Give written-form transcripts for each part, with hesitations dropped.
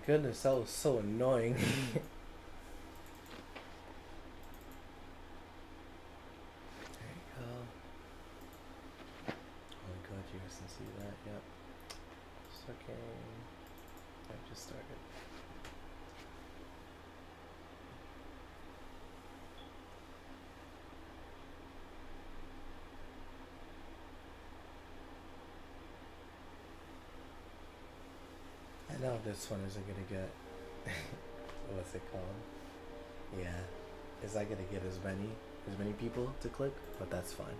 goodness, that was so annoying. There you go. Oh, good, you guys can see that. Yep. Okay. I just started. I know this one isn't gonna get what's it called? Yeah, it's not gonna get as many people to click, but that's fine.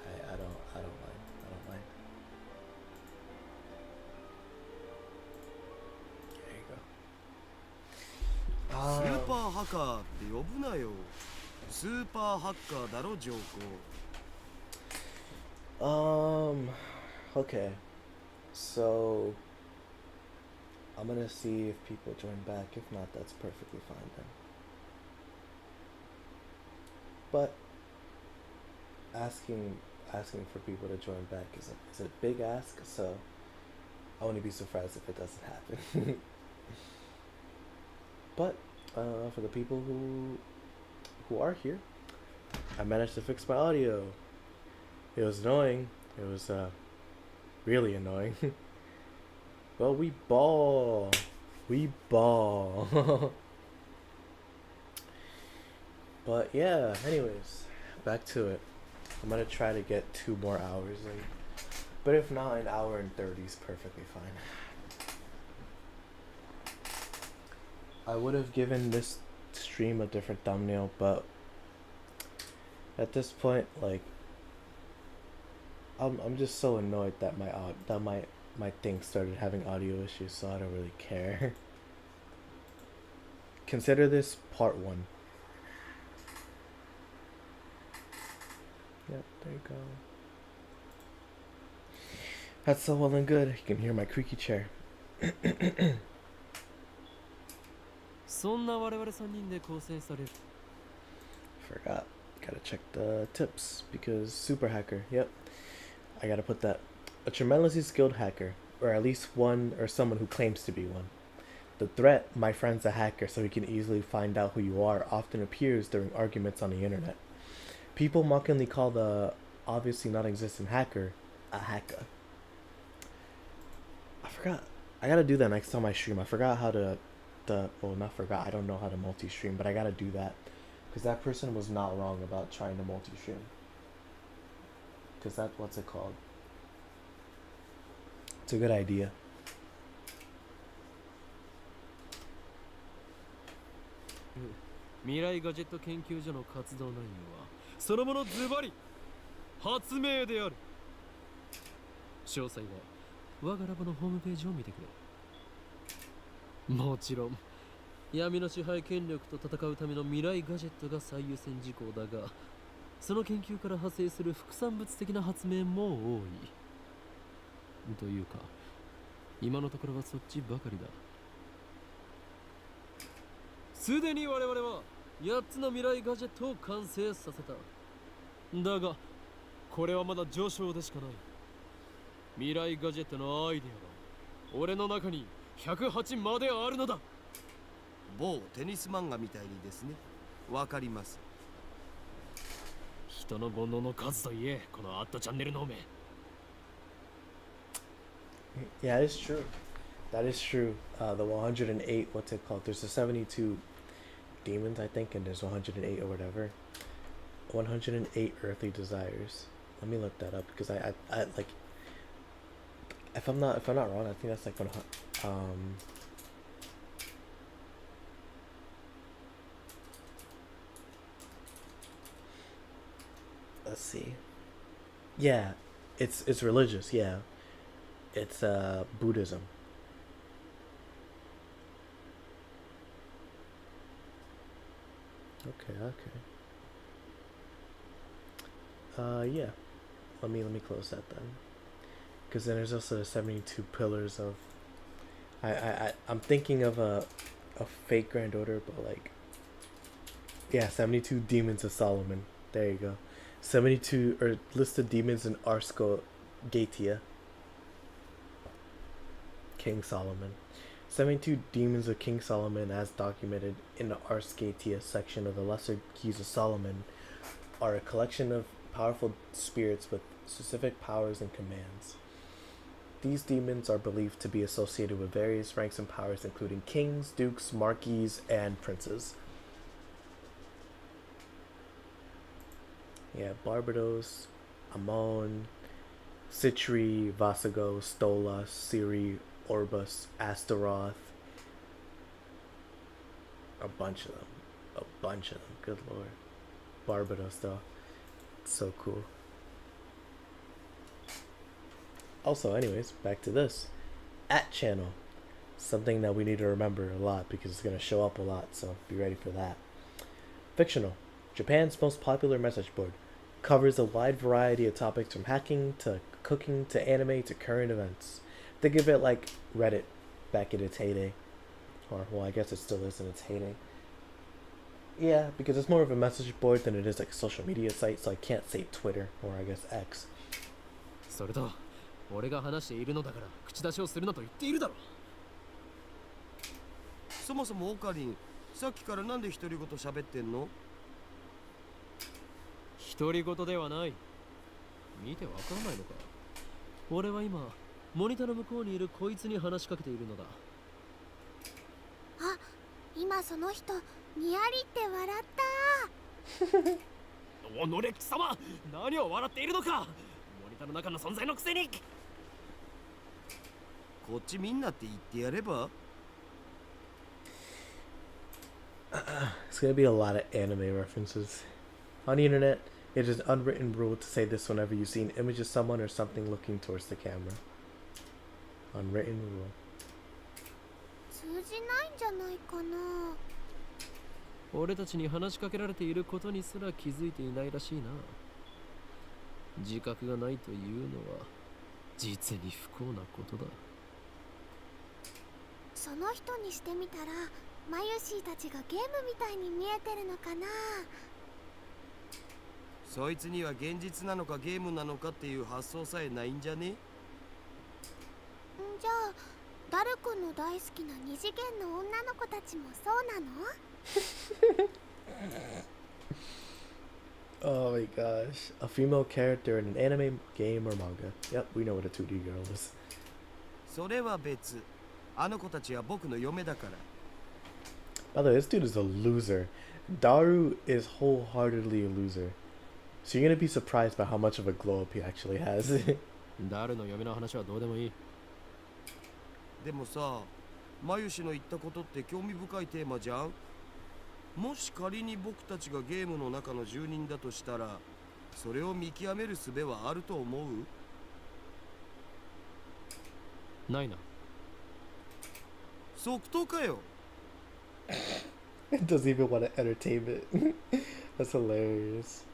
I don't mind. I don't mind. There you go. スーパーハカーって呼ぶなよ。スーパーハッカーだろ、ジョーコ。Okay. So I'm gonna see if people join back. If not, that's perfectly fine then. But asking for people to join back is a big ask, so I wouldn't be surprised if it doesn't happen. But for the people who are here, I managed to fix my audio. It was annoying. It was really annoying. Well, we ball. We ball. But yeah, anyways, back to it. I'm gonna try to get 2 more hours in. But if not, an hour and 30 is perfectly fine. I would have given this stream a different thumbnail, but at this point, like, I'm just so annoyed that my thing started having audio issues, so I don't really care. Consider this part 1. Yep, there you go. That's so well and good. You can hear my creaky chair. そんな我々3人で構成される。 Forgot. Gotta check the tips because super hacker. Yep. I gotta put that. A tremendously skilled hacker, or at least one or someone who claims to be one. The threat, my friend's a hacker, so he can easily find out who you are, often appears during arguments on the internet. People mockingly call the obviously non-existent hacker a hacker. I forgot. I gotta do that next time I stream. I forgot how to, well, not forgot. I don't know how to multi-stream, but I gotta do that because that person was not wrong about trying to multi-stream. Because that's what's it called. It's a good idea. 未来ガジェット研究所の活動内容はそのものズバリ発明である。詳細は我がラボのホームページを見てくれ。もちろん闇の支配権力と戦うための未来ガジェットが最優先事項だが、その研究から派生する副産物的な発明も多い。というか、今のところはそっちばかりだ。すでに我々は8つの未来ガジェットを完成させた。だが、これはまだ序章でしかない。未来ガジェットのアイデアは俺の中に108まであるのだ。某テニス漫画みたいにですね。わかります。人の煩悩の数といえ、このアットチャンネルの目。Yeah, it's true. That is true. The 108, what's it called? There's the 72 demons, I think, and there's 108 or whatever. 108 earthly desires. Let me look that up because I like. If I'm not wrong, I think that's like 100. Let's see. Yeah, it's religious. Yeah, it's Buddhism. Okay. Yeah. Let me close that then. Because then there's also the 72 pillars of. I'm thinking of a fake granddaughter, but like. Yeah, 72 demons of Solomon. There you go. 72 or list of demons in Arsco Gatia. King Solomon. 72 demons of King Solomon, as documented in the Ars Scatia section of the Lesser Keys of Solomon, are a collection of powerful spirits with specific powers and commands. These demons are believed to be associated with various ranks and powers, including kings, dukes, marquises, and princes. Yeah, Barbados, Ammon, Citri, Vasago, Stolas, Siri, Orbus, Astaroth. A bunch of them. A bunch of them. Good lord. Barbados, though. It's so cool. Also, anyways, back to this. At channel. Something that we need to remember a lot because it's going to show up a lot, so be ready for that. Fictional. Japan's most popular message board. Covers a wide variety of topics from hacking to cooking to anime to current events. Think of it like Reddit back in its heyday. Or, well, I guess it still is in its heyday. Yeah, because it's more of a message board than it is like a social media site, so I can't say Twitter or I guess X. それと俺が話しているのだから口出しをするなと言っているだろ。そもそもオカリン、さっきからなんで独り言喋ってんの？独り言ではない。見てわかんないのか。俺は今モニターの向こうにいるこいつに話しかけているのだ。あ、今その人にやりって笑った。おのれ貴様、何を笑っているのか。モニターの中の存在のくせに。こっちみんなって言ってやれば？ It's gonna be a lot of anime references. On the internet, it is an unwritten rule to say this whenever you see an image of someone or something looking towards the camera. Unwritten rule. 通じないんじゃないかな。俺たちに話しかけられていることにすら気づいていないらしいな。自覚がないというのは実に不幸なことだ。その人にしてみたらマユシーたちがゲームみたいに見えてるのかな。そいつには現実なのかゲームなのかっていう発想さえないんじゃね？じゃあダル君の大好きな二次元の女の子たちもそうなの？ Oh my gosh. A female character in an anime, game, or manga. Yep, we know what a 2D girl is. それは別。あの子たちは僕の嫁だから。By the way, this dude is a loser. Daru is wholeheartedly a loser. So you're gonna be surprised by how much of a glow up he actually has. ダルの嫁の話はどうでもいい。でもさ、マユシの言ったことって興味深いテーマじゃん。もし仮に僕たちがゲームの中の住人だとしたら、それを見極める術はあると思う？ないな。即答かよ。It doesn't even want to entertain it. That's hilarious.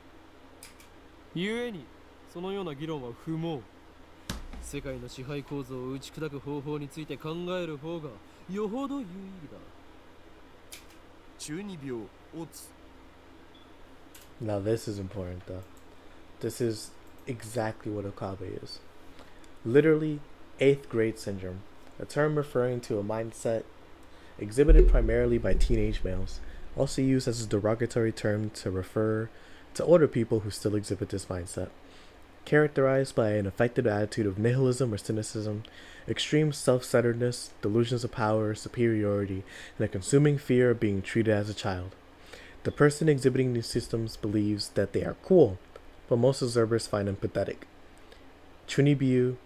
故にそのような議論は不毛。世界の支配構造を打ち砕く方法について考える方がよほど有意義だ。中二病、オツ。 Now this is important though. This is exactly what Okabe is. Literally, 8th grade syndrome. A term referring to a mindset exhibited primarily by teenage males, also used as a derogatory term to refer to older people who still exhibit this mindset. Characterized by an affected attitude of nihilism or cynicism, extreme self-centeredness, delusions of power, superiority, and a consuming fear of being treated as a child. The person exhibiting these systems believes that they are cool, but most observers find them pathetic. Chunibyu,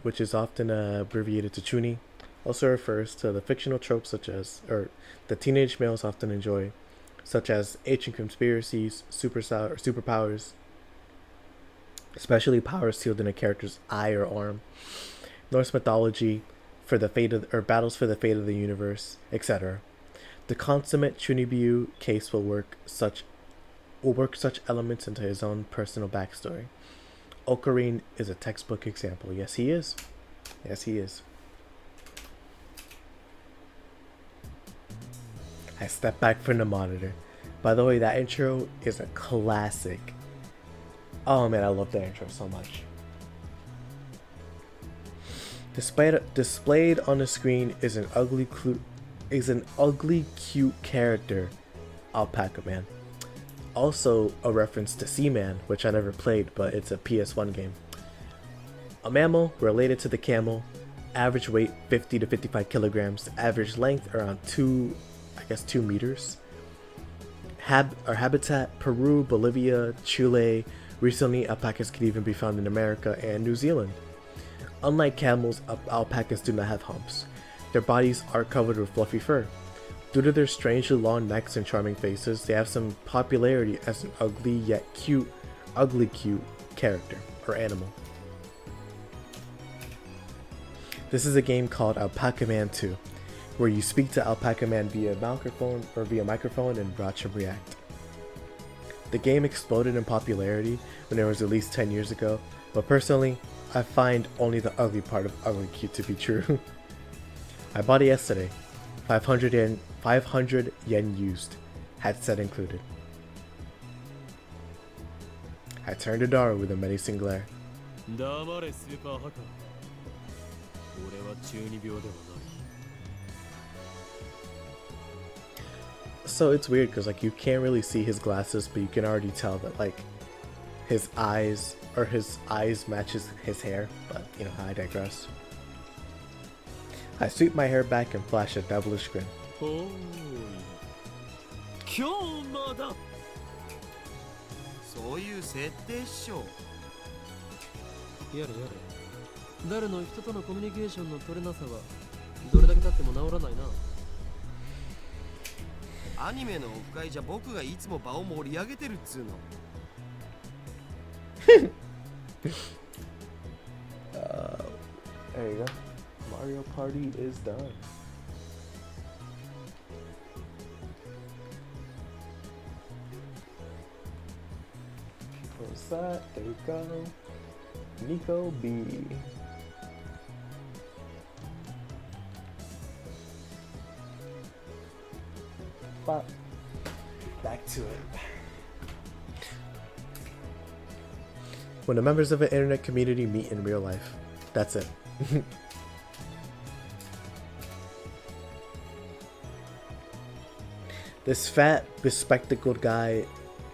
which is often abbreviated to chuni, also refers to the fictional tropes that teenage males often enjoy, such as ancient conspiracies, superpowers, especially powers sealed in a character's eye or arm, Norse mythology for the fate of, or battles for the fate of the universe, etc. The consummate Chunibyu case will work such elements into his own personal backstory. Ocarine is a textbook example. Yes, he is. Yes, he is. I step back from the monitor. By the way, that intro is a classic. Oh man, I love that intro so much. Displayed on the screen is an ugly cute character, Alpaca Man. Also a reference to Seaman, which I never played, but it's a PS1 game. A mammal related to the camel, average weight 50 to 55 kilograms, average length around 2 meters. Habitat Peru, Bolivia, Chile. Recently, alpacas can even be found in America and New Zealand. Unlike camels, alpacas do not have humps. Their bodies are covered with fluffy fur. Due to their strangely long necks and charming faces, they have some popularity as an ugly cute character or animal. This is a game called Alpaca Man 2, where you speak to Alpaca Man via microphone and watch him react. The game exploded in popularity when it was released 10 years ago, but personally, I find only the ugly part of ugly cute to be true. I bought it yesterday, 500 yen used, headset included. I turned to Daru with a menacing glare. 黙れスーパーハカー。俺は中二病ではない。 So it's weird because like you can't really see his glasses, but you can already tell that like his eyes matches his hair, but you know, I digress. I sweep my hair back and flash a devilish grin. おーい。今日まだ。そういう設定っしょ。やれやれ。誰の人とのコミュニケーションの取れなさはどれだけ経っても治らないな。アニメのオフ会じゃ僕がいつも場を盛り上げてるっつうの。There you go. Mario Party is done. Close that. There you go. Nico B. But back to it. When the members of an internet community meet in real life, that's it. This fat, bespectacled guy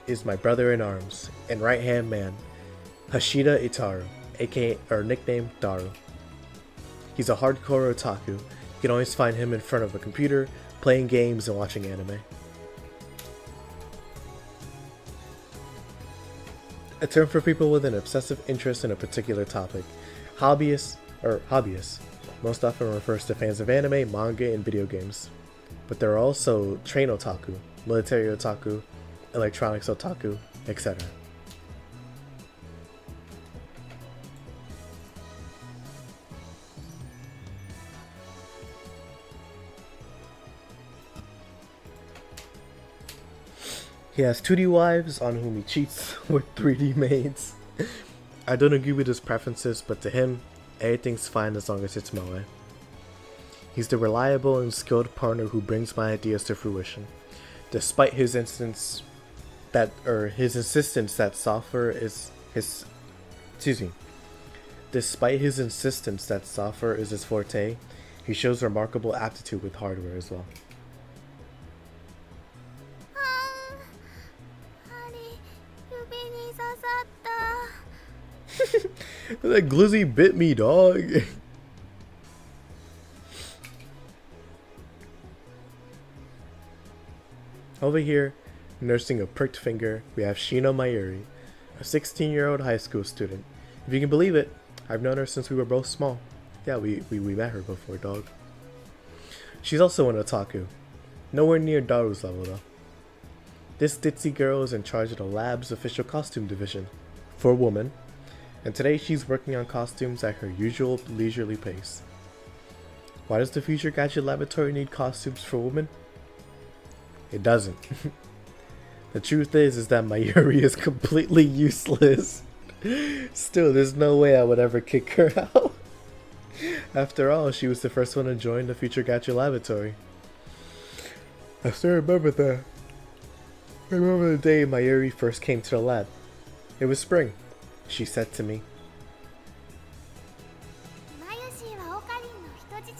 is my brother in arms and right-hand man, Hashida Itaru, aka or nickname Daru. He's a hardcore otaku. You can always find him in front of a computer, playing games and watching anime. A term for people with an obsessive interest in a particular topic. Hobbyists most often refers to fans of anime, manga, and video games. But there are also train otaku, military otaku, electronics otaku, etc. He has 2D wives on whom he cheats with 3D maids. I don't agree with his preferences, but to him, everything's fine as long as it's moe. He's the reliable and skilled partner who brings my ideas to fruition, despite his insistence that software is his forte, he shows remarkable aptitude with hardware as well. That glizzy bit me, dog. Over here, nursing a pricked finger, we have Shino Mayuri, a 16-year-old high school student. If you can believe it, I've known her since we were both small. Yeah, we met her before, dog. She's also an otaku. Nowhere near Daru's level, though. This ditzy girl is in charge of the lab's official costume division for a woman, and today she's working on costumes at her usual leisurely pace. Why does the Future Gadget Laboratory need costumes for women? It doesn't. The truth is that Mayuri is completely useless. Still, there's no way I would ever kick her out. After all, she was the first one to join the Future Gadget Laboratory. I still remember that. I remember the day Mayuri first came to the lab. It was spring, she said to me. マユシーは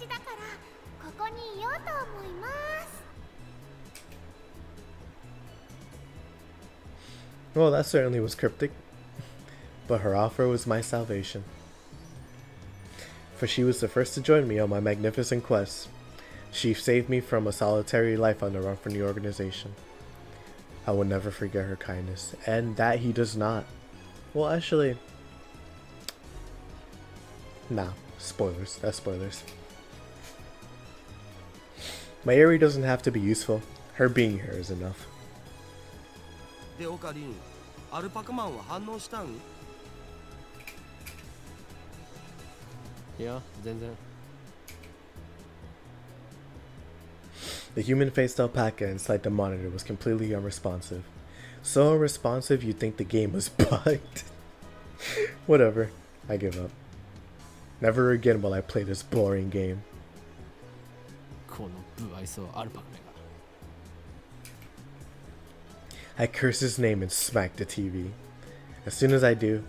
じだからここにいようと思います。 Well, that certainly was cryptic, but her offer was my salvation. For she was the first to join me on my magnificent quest. She saved me from a solitary life on the run from the organization. I will never forget her kindness, and that he does not. Well, actually, nah, spoilers. That's spoilers. Mayuri doesn't have to be useful. Her being here is enough. でオカリン、アルパカマンは反応したん？いや、全然。The human-faced alpaca inside the monitor was completely unresponsive. So unresponsive you'd think the game was bugged. Whatever, I give up. Never again will I play this boring game. この不愛想アルパカめが。 I curse his name and smack the TV. As soon as I do,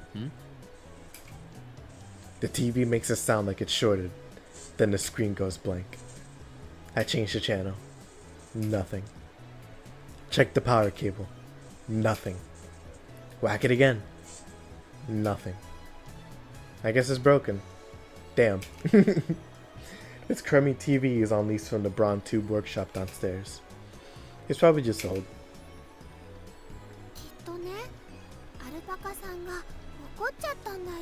the TV makes a sound like it's shorted. Then the screen goes blank. I change the channel. Nothing. Check the power cable. Nothing. Whack it again. Nothing. I guess it's broken. Damn. This crummy TV is on lease from the Braun Tube workshop downstairs. It's probably just old. きっとね、アルパカさんが怒っちゃったんだよ。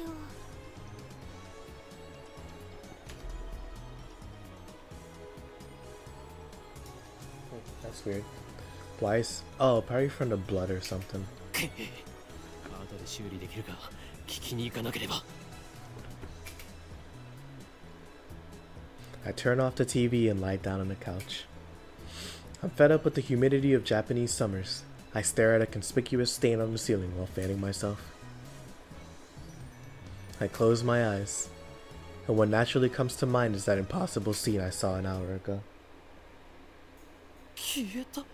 That's weird. Why is... Oh, probably from the blood or something. 後で修理できるか聞きに行かなければ。 I turn off the TV and lie down on the couch. I'm fed up with the humidity of Japanese summers. I stare at a conspicuous stain on the ceiling while fanning myself. I close my eyes, and what naturally comes to mind is that impossible scene I saw an hour ago. 消えた。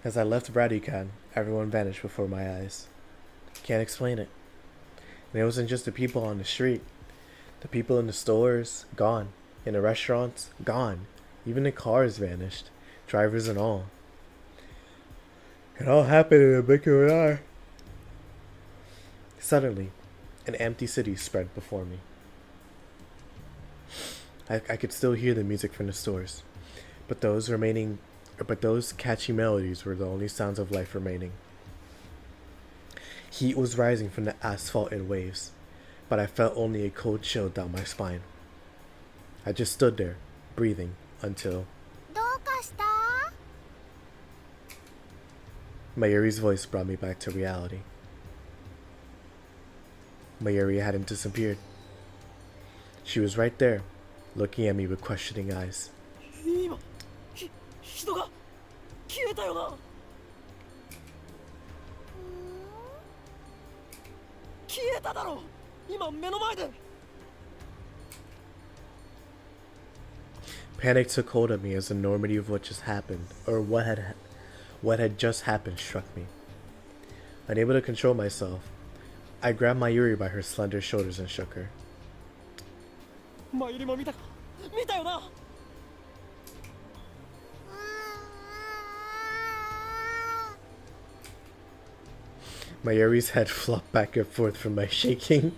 As I left Radukan, everyone vanished before my eyes. Can't explain it. And it wasn't just the people on the street. The people in the stores, gone. In the restaurants, gone. Even the cars vanished, drivers and all. It all happened in a blink of an eye. Suddenly, an empty city spread before me. I could still hear the music from the stores, but those catchy melodies were the only sounds of life remaining. Heat was rising from the asphalt in waves, but I felt only a cold chill down my spine. I just stood there, breathing, until どうかした？ Mayuri's voice brought me back to reality. Mayuri hadn't disappeared. She was right there, looking at me with questioning eyes. 今、人が消えたよな。消えただろ。今目の前で。 Panic took hold of me as the enormity of what just happened, or what had just happened, struck me. Unable to control myself, I grabbed Mayuri by her slender shoulders and shook her. マユリも見たか。見たよな。 Mayuri's head flopped back and forth from my shaking.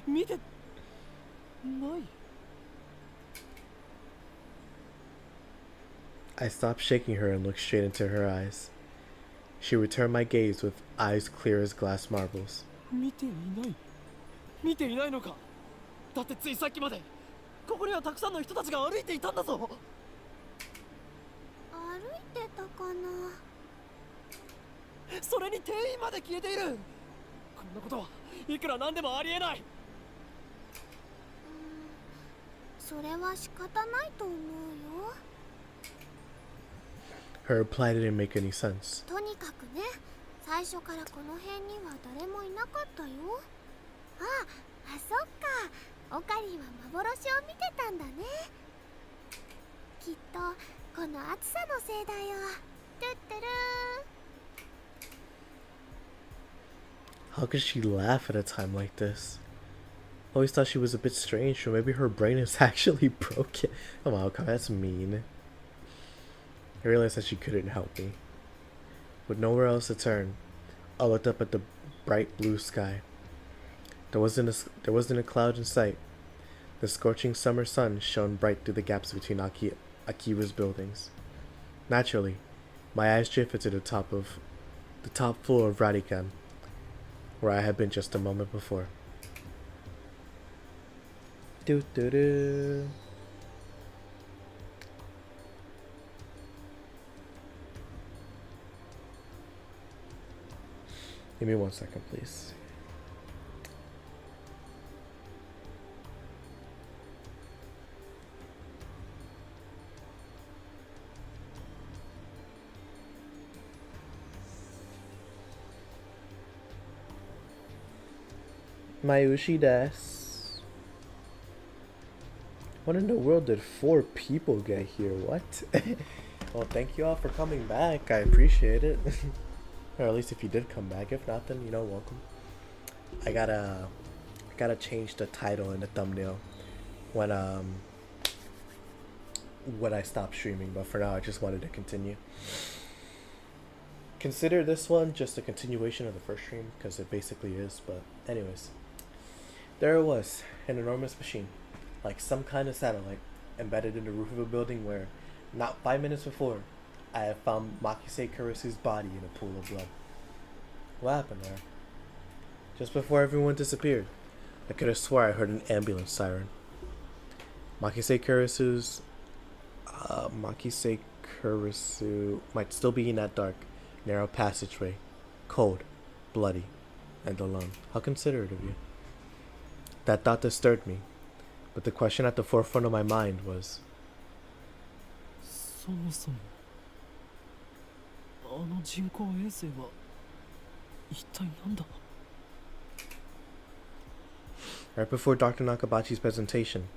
見てない。 見てない。 I stopped shaking her and looked straight into her eyes. She returned my gaze with eyes clear as glass marbles. 見ていない。見ていないのか。だってついさっきまでここにはたくさんの人たちが歩いていたんだぞ。 歩いてたかな。 それに店員まで消えている。こんなことはいくらなんでもありえない。 それは仕方ないと思うよ。 Her reply didn't make any sense. とにかくね、最初からこの辺には誰もいなかったよ。あ、そっか。オカリンは幻を見てたんだね。きっとこの暑さのせいだよ。トゥットゥルー。How could she laugh at a time like this? Always thought she was a bit strange, or maybe her brain is actually broken. Oh wow, that's mean. I realized that she couldn't help me. With nowhere else to turn, I looked up at the bright blue sky. There wasn't a cloud in sight. The scorching summer sun shone bright through the gaps between Akiba's buildings. Naturally, my eyes drifted to the top floor of Radican, where I had been just a moment before. Do do do. Give me 1 second, please. Mayushi desu. What in the world did 4 people get here? What? Well, thank you all for coming back. I appreciate it. Or at least if you did come back. If not, then welcome. I gotta change the title and the thumbnail when I stop streaming. But for now, I just wanted to continue. Consider this one just a continuation of the first stream because it basically is. But anyways, there it was, an enormous machine, like some kind of satellite, embedded in the roof of a building where, not 5 minutes before, I had found Makise Kurisu's body in a pool of blood. What happened there? Just before everyone disappeared, I could have swore I heard an ambulance siren. Makise Kurisu might still be in that dark, narrow passageway, cold, bloody, and alone. How considerate of you. That thought disturbed me, but the question at the forefront of my mind was, そもそもあの人工衛星は一体なんだ? Right before Dr. Nakabachi's presentation,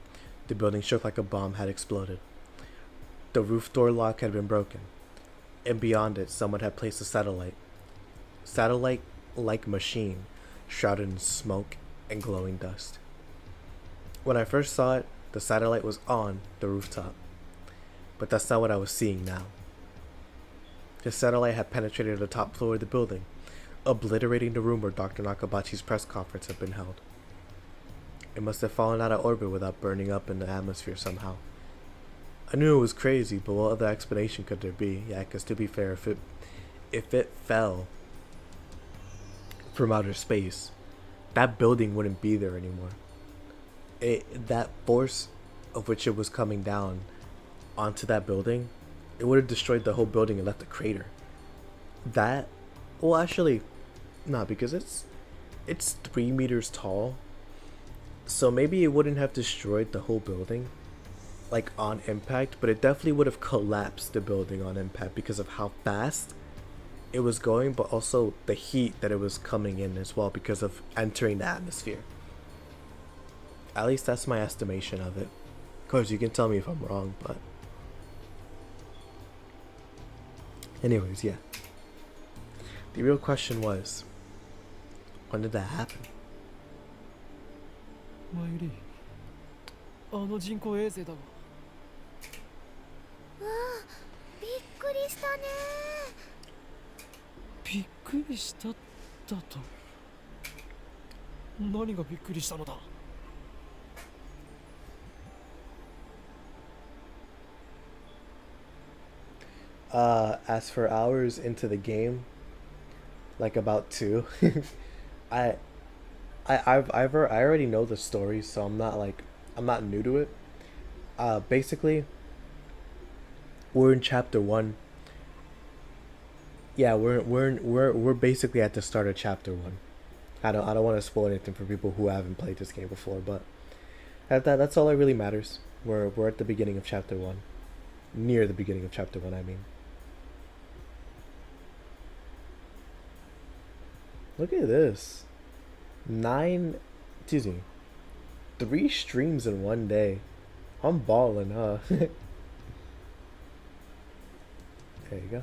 the building shook like a bomb had exploded. The roof door lock had been broken, and beyond it, someone had placed a satellite-like machine shrouded in smoke and glowing dust. When I first saw it, the satellite was on the rooftop, but that's not what I was seeing now. The satellite had penetrated the top floor of the building, obliterating the room where Dr. Nakabachi's press conference had been held. It must have fallen out of orbit without burning up in the atmosphere somehow. I knew it was crazy, but what other explanation could there be? Yeah, because to be fair, if it fell from outer space, that building wouldn't be there anymore. That force of which it was coming down onto that building, it would have destroyed the whole building and left a crater. Well, actually, not because it's 3 meters tall, so maybe it wouldn't have destroyed the whole building, like on impact, but it definitely would have collapsed the building on impact because of how fast it was going, but also the heat that it was coming in as well because of entering the atmosphere. At least that's my estimation of it. Of course, you can tell me if I'm wrong, but anyways, yeah. The real question was, when did that happen? マユリ、あの人工衛星だわ。わあ、びっくりしたね。びっくりしただと。何がびっくりしたのだ? As for hours into the game, like about 2, I already know the story, so I'm not new to it. Basically, we're in chapter 1. Yeah, we're basically at the start of chapter 1. I don't want to spoil anything for people who haven't played this game before, but that's all that really matters. We're at the beginning of chapter 1, near the beginning of chapter 1. I mean. Look at this. 3 streams in one day. I'm balling, huh? There you go.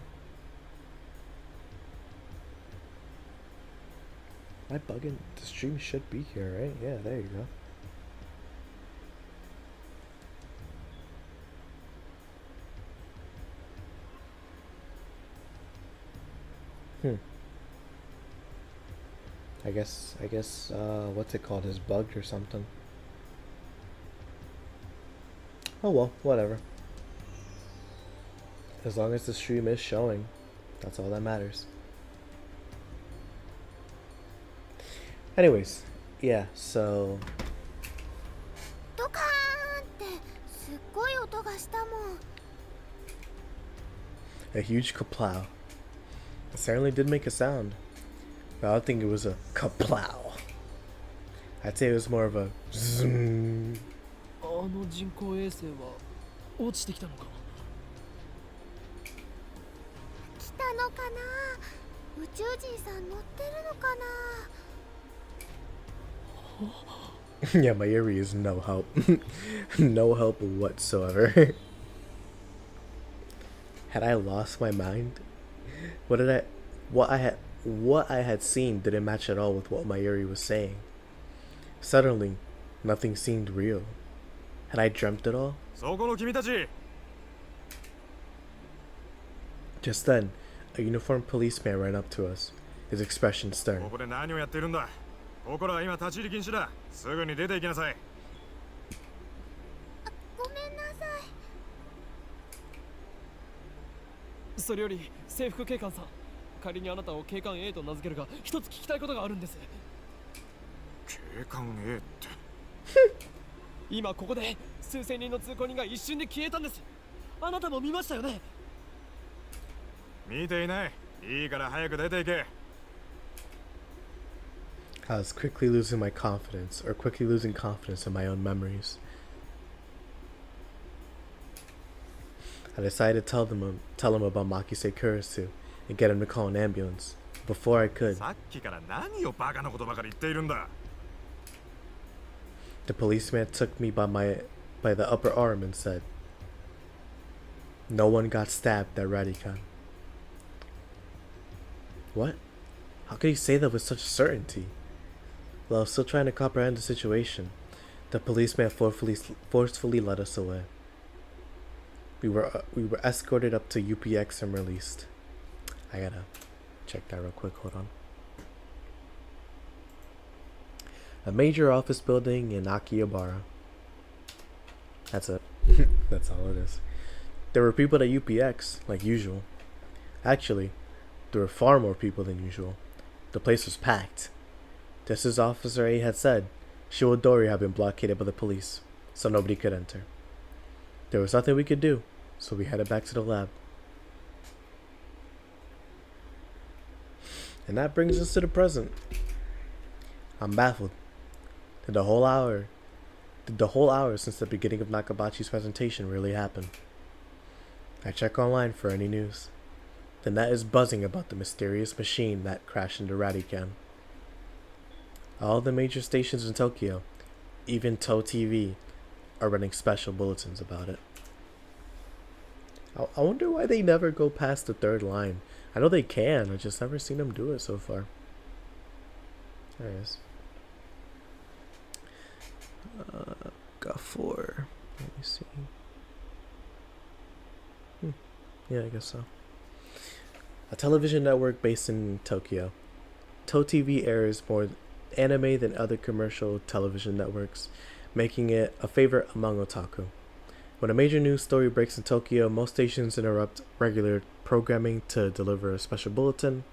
I bugging? The stream should be here, right? Yeah, there you go. I guess, what's it called? Is bugged or something. Oh well, whatever. As long as the stream is showing, that's all that matters. Anyways, yeah, so ドカーンってすっごい音がしたもん。 a huge kaplow. It certainly did make a sound, but I don't think it was a kaplow. I'd say it was more of a zoom. あの人工衛星は落ちてきたのか。来たのかな。宇宙人さん乗ってるのかな。 Yeah, my Yuri is no help. No help whatsoever. Had I lost my mind? What I had seen didn't match at all with what my Yuri was saying. Suddenly, nothing seemed real. Had I dreamt it all? そこの君たち Just then, a uniformed policeman ran up to us, his expression こ stern. こで何をやってるんだここらは今立ち入り禁止だすぐに出て行きなさいごめんなさい。それより制服警官さん、仮にあなたを警官 A と名付けるが一つ聞きたいことがあるんです。警官 A って今ここで数千人の通行人が一瞬で消えたんです。あなたも見ましたよね。見ていないいいから早く出て行け I was quickly losing confidence in my own memories. I decided to tell him about Makise Kurisu and get him to call an ambulance. Before I could, さっきから何をバカなことばかり言っているんだ the policeman took me by the upper arm and said, "No one got stabbed at Radican." What? How could he say that with such certainty? Well, I was still trying to comprehend the situation. The policeman forcefully led us away. We were escorted up to UPX and released. I gotta check that real quick. Hold on. A major office building in Akihabara. That's it. That's all it is. There were people at UPX, like usual. Actually, there were far more people than usual. The place was packed. Just as Officer A had said, Shiwadori had been blockaded by the police, so nobody could enter. There was nothing we could do, so we headed back to the lab. And that brings us to the present. I'm baffled. Did the whole hour since the beginning of Nakabachi's presentation really happen? I check online for any news. The net is buzzing about the mysterious machine that crashed into Radican. All the major stations in Tokyo, even To TV, are running special bulletins about it. I wonder why they never go past the third line. I know they can, I've just never seen them do it so far. There it is. Got 4. Let me see. Yeah, I guess so. A television network based in Tokyo. To TV airs more anime than other commercial television networks, making it a favorite among otaku. When a major news story breaks in Tokyo, most stations interrupt regular programming to deliver a special bulletin.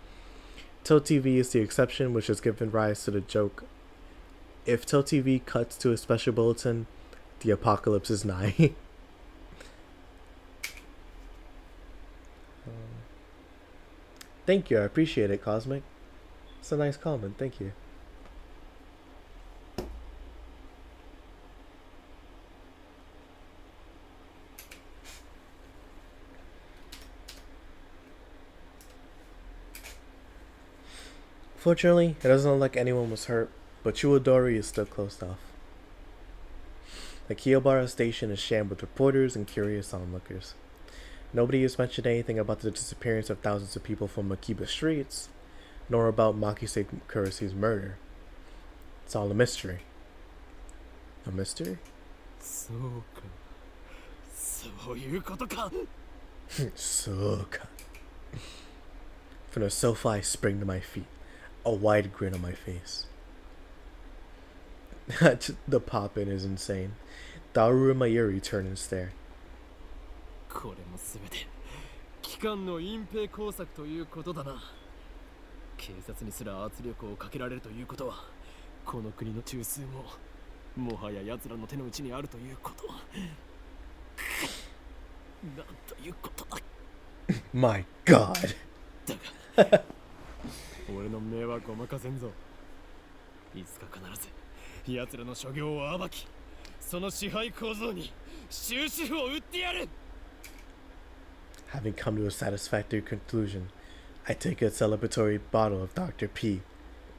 To TV is the exception, which has given rise to the joke, if To TV cuts to a special bulletin, the apocalypse is nigh. Thank you, I appreciate it, Cosmic. It's a nice comment, thank you. Fortunately, it doesn't look like anyone was hurt, but Chuodori is still closed off. The Kiyobara station is jammed with reporters and curious onlookers. Nobody has mentioned anything about the disappearance of thousands of people from Akiba streets, nor about Makise Kuroshi's murder. It's all a mystery. A mystery? そうか、そういうことか。 So From the sofa I spring to my feet, a wide grin on my face. The pop-in is insane. Daru and Mayuri turn and stare. これも全て機関の隠蔽工作ということだな。警察にすら圧力をかけられるということは、この国の中枢ももはや奴らの手の内にあるということ。なんということだ。 My God. だが俺の迷惑を任せんぞ。いつか必ず奴らの所業を暴き、その支配構造に終止符を打ってやる。 Having come to a satisfactory conclusion, I take a celebratory bottle of Dr. P,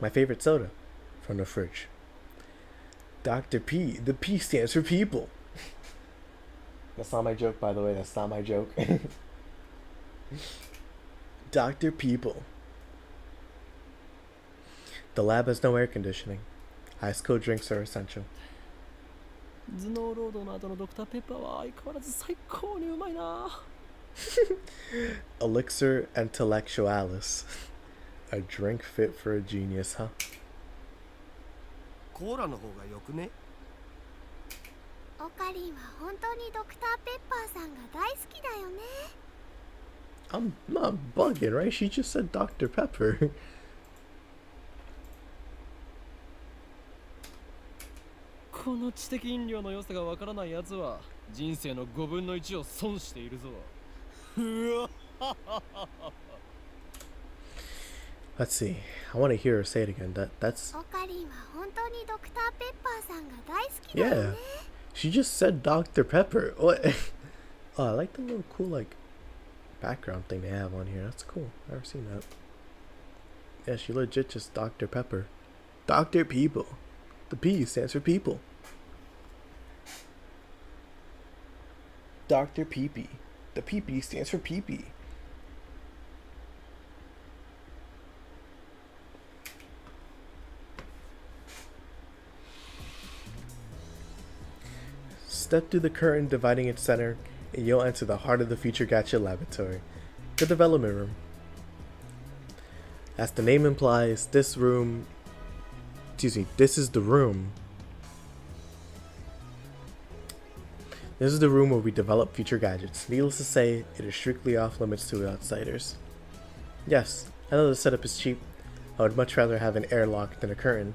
my favorite soda, from the fridge. Dr. P, the P stands for people. That's not my joke, by the way. That's not my joke. Dr. People. The lab has no air conditioning. Ice cold drinks are essential. 頭脳労働の後のドクターペッパーは相変わらず最高にうまいな。 Elixir intellectualis. A drink fit for a genius, huh? コーラの方がよくね？オカリンは本当にドクターペッパーさんが大好きだよね。 I'm not bugging, right? She just said Dr. Pepper. この知的飲料の良さがわからないやつは人生の5分の1を損しているぞ。 Let's see. I want to hear her say it again. That's オカリンは本当にドクターペッパーさんが大好きだよ yeah. ね。 She just said Dr. Pepper. What? Oh, I like the little cool like background thing they have on here. That's cool. Never seen that. Yeah, she legit just Dr. Pepper. Dr. People. The P stands for people. Dr. Peepee. The PP stands for PP. Step through the curtain dividing its center, and you'll enter the heart of the Future Gacha Laboratory, the development room. As the name implies, this is the room. This is the room where we develop future gadgets. Needless to say, it is strictly off limits to outsiders. Yes, I know the setup is cheap. I would much rather have an airlock than a curtain,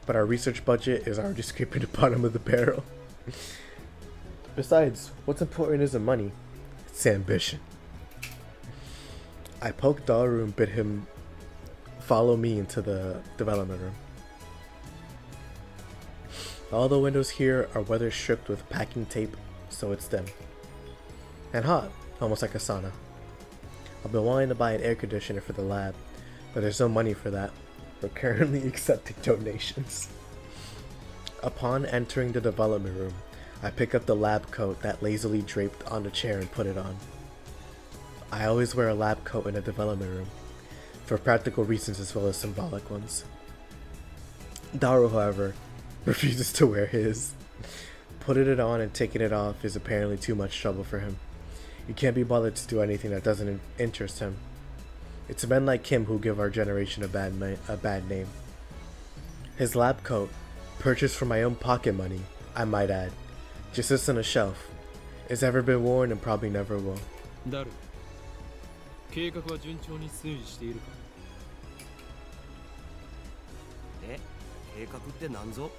but our research budget is already scraping the bottom of the barrel. Besides, what's important isn't money, it's ambition. I poked Daru and bid him follow me into the development room. All the windows here are weather stripped with packing tape, so it's dim. And hot, almost like a sauna. I've been wanting to buy an air conditioner for the lab, but there's no money for that. We're currently accepting donations. Upon entering the development room, I pick up the lab coat that lazily draped on the chair and put it on. I always wear a lab coat in a development room, for practical reasons as well as symbolic ones. Daru, however, refuses to wear his. Putting it on and taking it off is apparently too much trouble for him. He can't be bothered to do anything that doesn't interest him. It's men like him who give our generation a bad name. His lab coat, purchased from my own pocket money, I might add, just sits on a shelf. It's never been worn and probably never will. ダル、計画は順調に推移しているか？え、計画って何ぞ？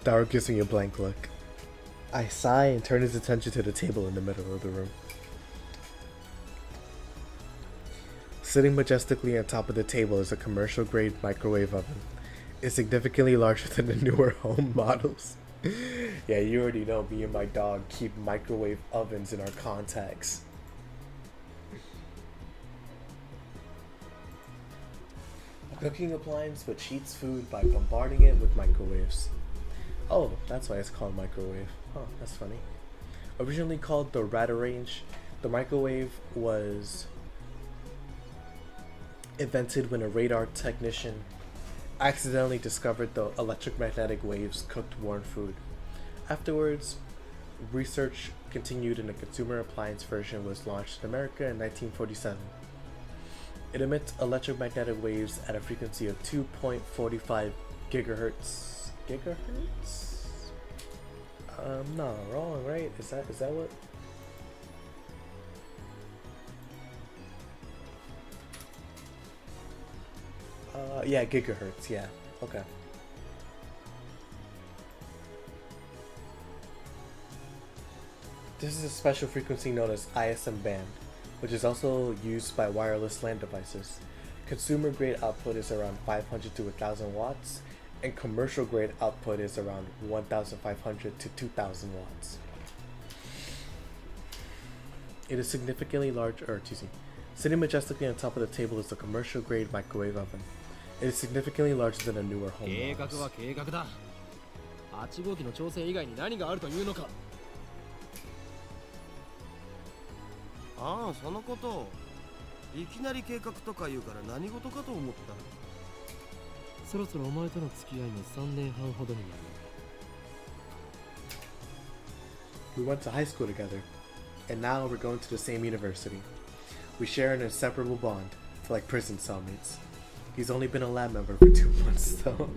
Daru gives me a blank look. I sigh and turn his attention to the table in the middle of the room. Sitting majestically on top of the table is a commercial-grade microwave oven. It's significantly larger than the newer home models. Yeah, you already know me and my dog keep microwave ovens in our contacts. A cooking appliance which heats food by bombarding it with microwaves. Oh, that's why it's called microwave. Huh, that's funny. Originally called the Radarange, the microwave was invented when a radar technician accidentally discovered the electromagnetic waves cooked warm food. Afterwards, research continued and a consumer appliance version was launched in America in 1947. It emits electromagnetic waves at a frequency of 2.45 gigahertz. Gigahertz? I'm not wrong, right? Is that what? Yeah, gigahertz, yeah. Okay. This is a special frequency known as ISM band, which is also used by wireless LAN devices. Consumer grade output is around 500 to 1000 watts, and commercial grade output is around 1500 to 2000 watts. It is significantly large, sitting majestically on top of the table is the commercial grade microwave oven. It is significantly larger than a newer home 計画は models. 計画だ。8号機の調整以外に何があるというのか。ああ、そのこと。いきなり計画とか言うから何事かと思った。そろそろお前との付き合いも3年半ほどになる。 We went to high school together, and now we're going to the same university. We share an inseparable bond, like prison cellmates. He's only been a lab member for 2 months, though.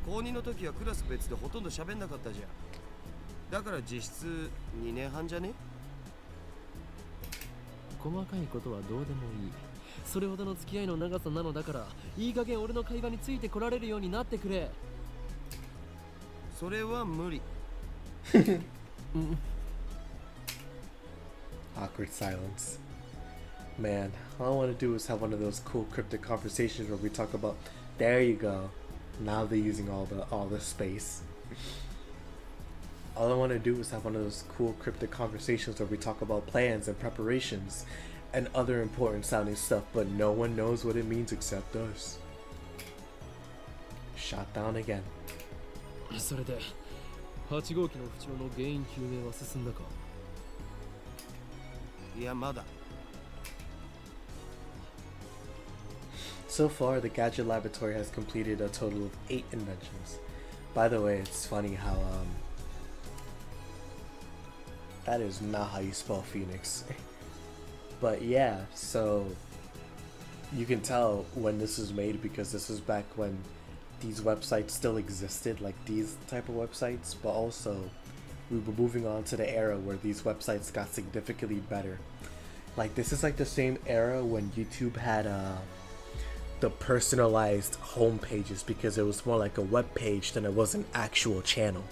高2の時はクラス別でほとんど喋んなかったじゃん。だから実質2年半じゃね？細かいことはどうでもいい。それほどの付き合いの長さなのだから、いい加減俺の会話についてこられるようになってくれ。それは無理。Awkward silence. Man, all I want to do is have one of those cool cryptic conversations where we talk about. There you go. Now they're using all the space. All I want to do is have one of those cool cryptic conversations where we talk about plans and preparations and other important sounding stuff, but no one knows what it means except us. Shot down again. それで、8号機の不調の原因究明は進んだか？いや、まだ。So far, the Gadget Laboratory has completed a total of 8 inventions. By the way, it's funny how, that is not how you spell Phoenix. But yeah, so you can tell when this was made because this was back when these websites still existed, like these type of websites, but also we were moving on to the era where these websites got significantly better. Like this is like the same era when YouTube had the personalized home pages because it was more like a web page than it was an actual channel.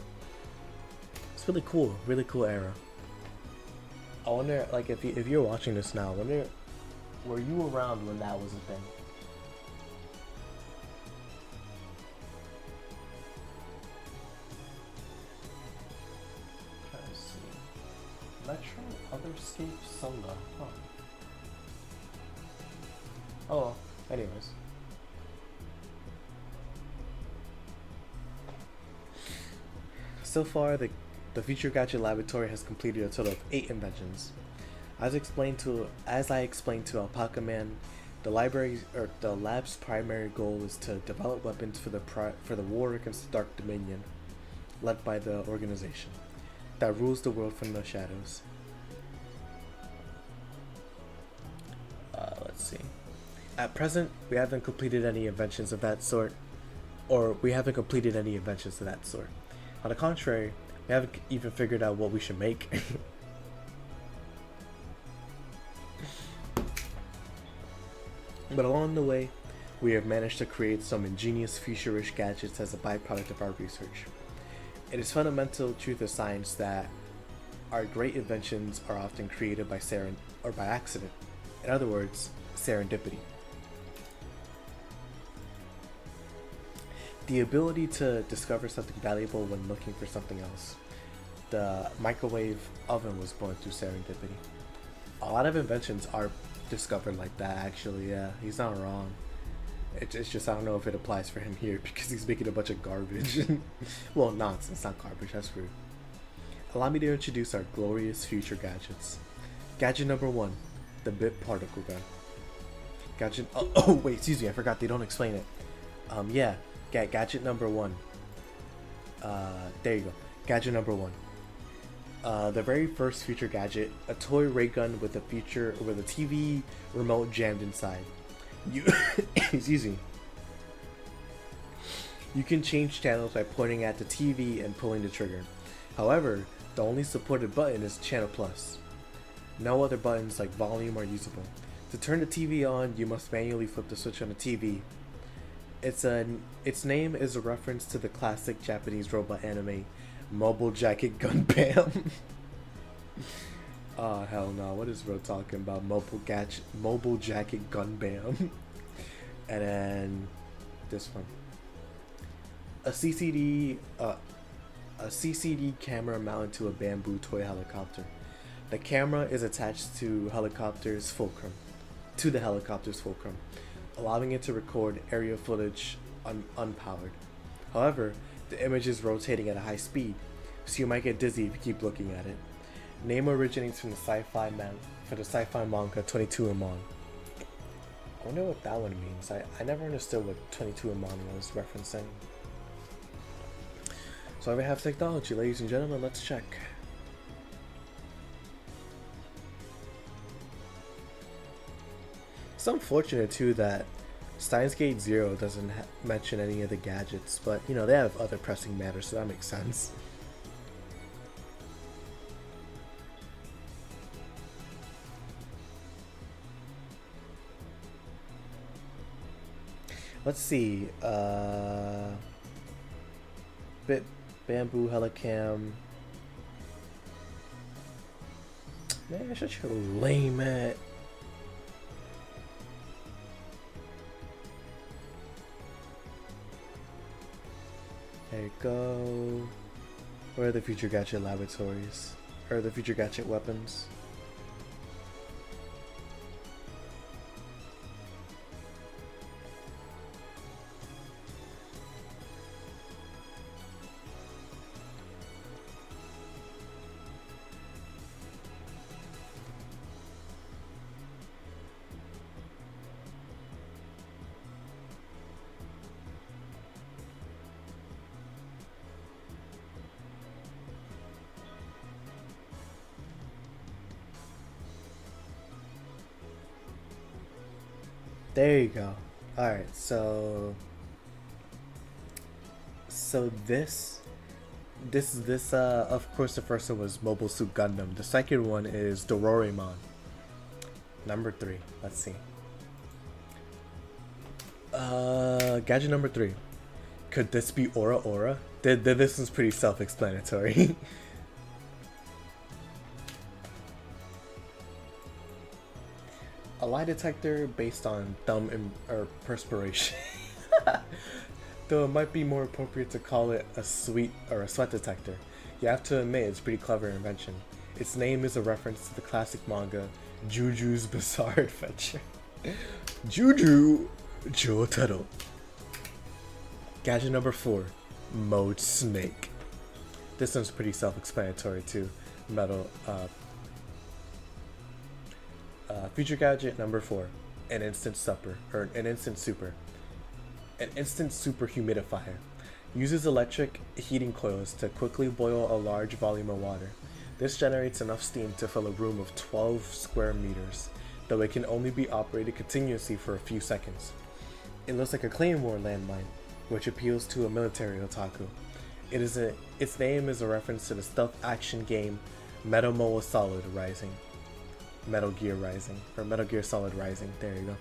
It's really cool era. I wonder, like, if you're watching this now, I wonder, were you around when that was a thing? Trying to see. Metro, Otherscape, Songa. Huh. Oh, well. Anyways. So far, the Future Gadget Laboratory has completed a total of 8 inventions. As I explained to Alpaca Man, the lab's primary goal is to develop weapons for the war against the Dark Dominion, led by the organization that rules the world from the shadows. Let's see. At present, we haven't completed any inventions of that sort, On the contrary, we haven't even figured out what we should make. But along the way, we have managed to create some ingenious futurish gadgets as a byproduct of our research. It is fundamental truth of science that our great inventions are often created by accident. In other words, serendipity. The ability to discover something valuable when looking for something else. The microwave oven was born through serendipity. A lot of inventions are discovered like that, actually. Yeah, he's not wrong. It's just, I don't know if it applies for him here because he's making a bunch of garbage. Well, nonsense, not garbage, that's rude. Allow me to introduce our glorious future gadgets. Gadget number 1, the bit particle gun. Gadget. Oh, wait, excuse me. I forgot they don't explain it. Yeah. Gadget number 1. There you go. Gadget number 1. The very first future gadget, a toy ray gun with a TV remote jammed inside. You, excuse me. You can change channels by pointing at the TV and pulling the trigger. However, the only supported button is Channel Plus. No other buttons like volume are usable. To turn the TV on, you must manually flip the switch on the TV. Its name is a reference to the classic Japanese robot anime, Mobile Jacket Gunbam. Oh hell no! What is bro talking about? Mobile Jacket Gunbam. And then this one. A CCD camera mounted to a bamboo toy helicopter. The camera is attached to the helicopter's fulcrum, allowing it to record aerial footage unpowered. However, the image is rotating at a high speed, so you might get dizzy if you keep looking at it. Name originates from the sci-fi manga 22 Amon. I wonder what that one means. I never understood what 22 Amon was referencing. So we have technology, ladies and gentlemen. Let's check. It's unfortunate too that Steins Gate 0 doesn't mention any of the gadgets, but you know, they have other pressing matters, so that makes sense. Let's see. Bamboo helicam. Man, such a lame at. There you go. Where are the future gadget laboratories? Or the future gadget weapons? There you go. Alright, so this of course the first one was Mobile Suit Gundam. The second one is Dororimon. Number 3. Let's see. Gadget number 3. Could this be Aura Aura? This one's pretty self-explanatory. A lie detector based on thumb or perspiration. Though it might be more appropriate to call it a sweat detector. You have to admit it's a pretty clever invention. Its name is a reference to the classic manga Juju's Bizarre Adventure. Juju Jotaro. Gadget number 4. Mode Snake. This one's pretty self-explanatory too. Future gadget number 4. An instant super humidifier. Uses electric heating coils to quickly boil a large volume of water. This generates enough steam to fill a room of 12 square meters, though it can only be operated continuously for a few seconds. It looks like a Claymore landmine, which appeals to a military otaku. Its name is a reference to the stealth action game Metal Gear Solid Rising. There you go.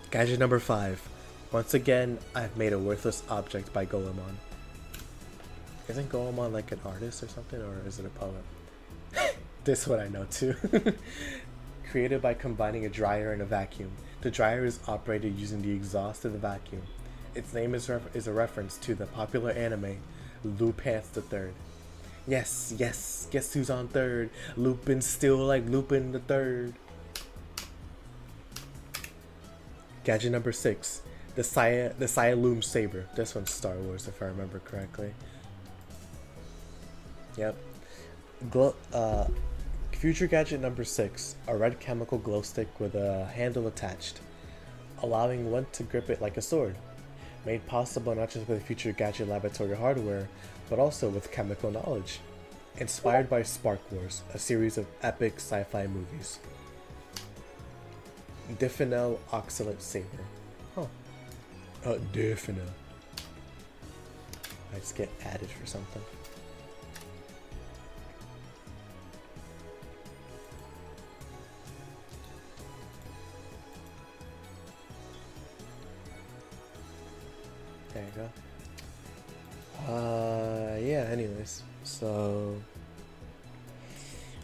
Gadget number 5. Once again, I've made a worthless object by Goemon. Isn't Goemon like an artist or something, or is it a poet? This one I know too. Created by combining a dryer and a vacuum. The dryer is operated using the exhaust of the vacuum. Its name is a reference to the popular anime Lupin the Third. Yes, guess who's on third? Lupin still like Lupin the Third. Gadget number 6. The Sialoom Saber. This one's Star Wars if I remember correctly. Yep. Future gadget number 6, a red chemical glow stick with a handle attached, allowing one to grip it like a sword. Made possible not just with Future Gadget laboratory hardware, but also with chemical knowledge. Inspired by Spark Wars, a series of epic sci-fi movies. Diffinel Oxalate Saber. Huh. Diffinel. I just get added for something. There you go. Yeah, anyways. So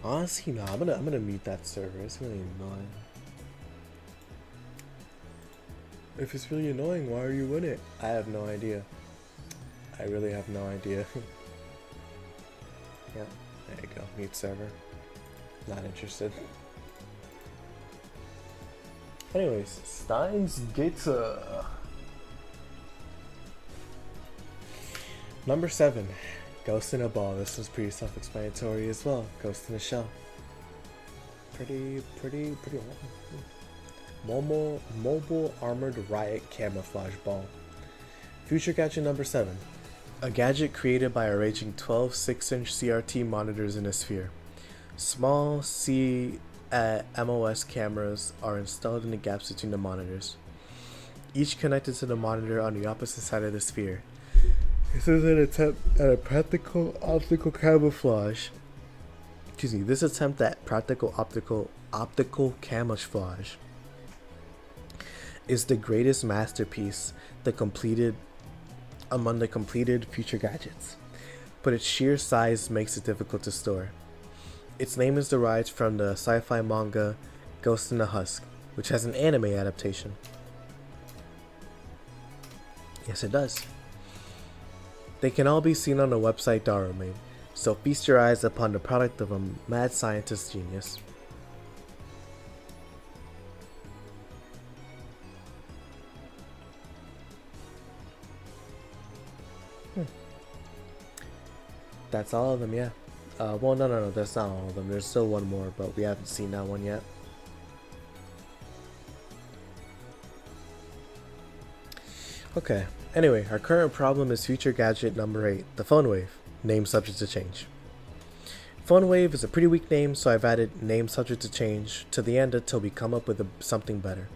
honestly, no, I'm gonna mute that server. It's really annoying. If it's really annoying, why are you in it? I have no idea. I really have no idea. Yeah, there you go. Mute server. Not interested. Anyways, Steins Gator. Number 7, Ghost in a Ball. This was pretty self-explanatory as well. Ghost in a Shell. Pretty mobile armored riot camouflage ball. Future gadget number 7, a gadget created by arranging 12 6-inch CRT monitors in a sphere. Small CMOS cameras are installed in the gaps between the monitors, each connected to the monitor on the opposite side of the sphere. This is an attempt at a practical optical camouflage. This attempt at practical optical camouflage is the greatest masterpiece among the completed future gadgets, but its sheer size makes it difficult to store. Its name is derived from the sci-fi manga Ghost in the Husk, which has an anime adaptation. Yes, it does. They can all be seen on the website Daru made, so feast your eyes upon the product of a mad scientist genius. That's all of them, yeah. Well, no, that's not all of them. There's still one more, but we haven't seen that one yet. Okay, anyway, our current problem is future gadget number 8, the Phone Wave, name subject to change. Phone Wave is a pretty weak name, so I've added name subject to change to the end until we come up with something better.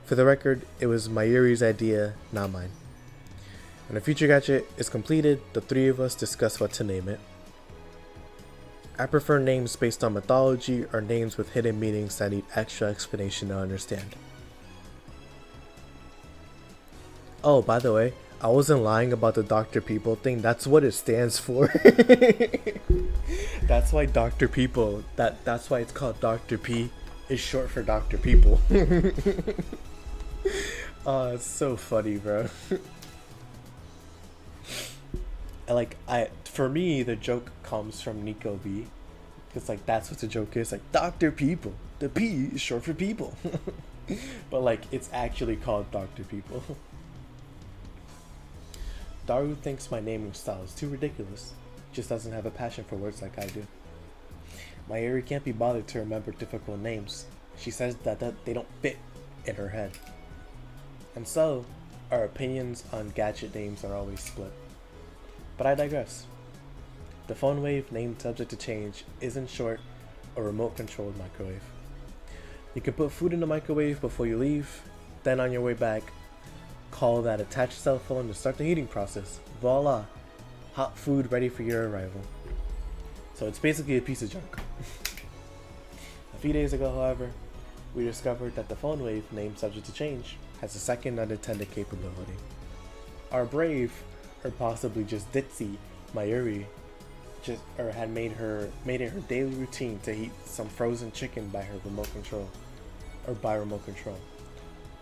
For the record, it was Mayuri's idea, not mine. When a future gadget is completed, the three of us discuss what to name it. I prefer names based on mythology or names with hidden meanings that need extra explanation to understand. Oh, by the way, I wasn't lying about the Dr. People thing. That's what it stands for. That's why Dr. People, that's why it's called Dr. P, is short for Dr. People. Oh, it's so funny, bro. For me, the joke comes from Nico B. Because, that's what the joke is. Dr. People. The P is short for people. But, it's actually called Dr. People. Daru thinks my naming style is too ridiculous. Just doesn't have a passion for words like I do. Mayuri can't be bothered to remember difficult names. She says that they don't fit in her head. And so, our opinions on gadget names are always split. But I digress. The Phone Wave, named subject to change, is in short a remote-controlled microwave. You can put food in the microwave before you leave, then on your way back, call that attached cell phone to start the heating process. Voila! Hot food ready for your arrival. So it's basically a piece of junk. A few days ago, however, we discovered that the Phone Wave, named subject to change, has a second unintended capability. Our brave, or possibly just ditzy, Mayuri had made it her daily routine to heat some frozen chicken by remote control.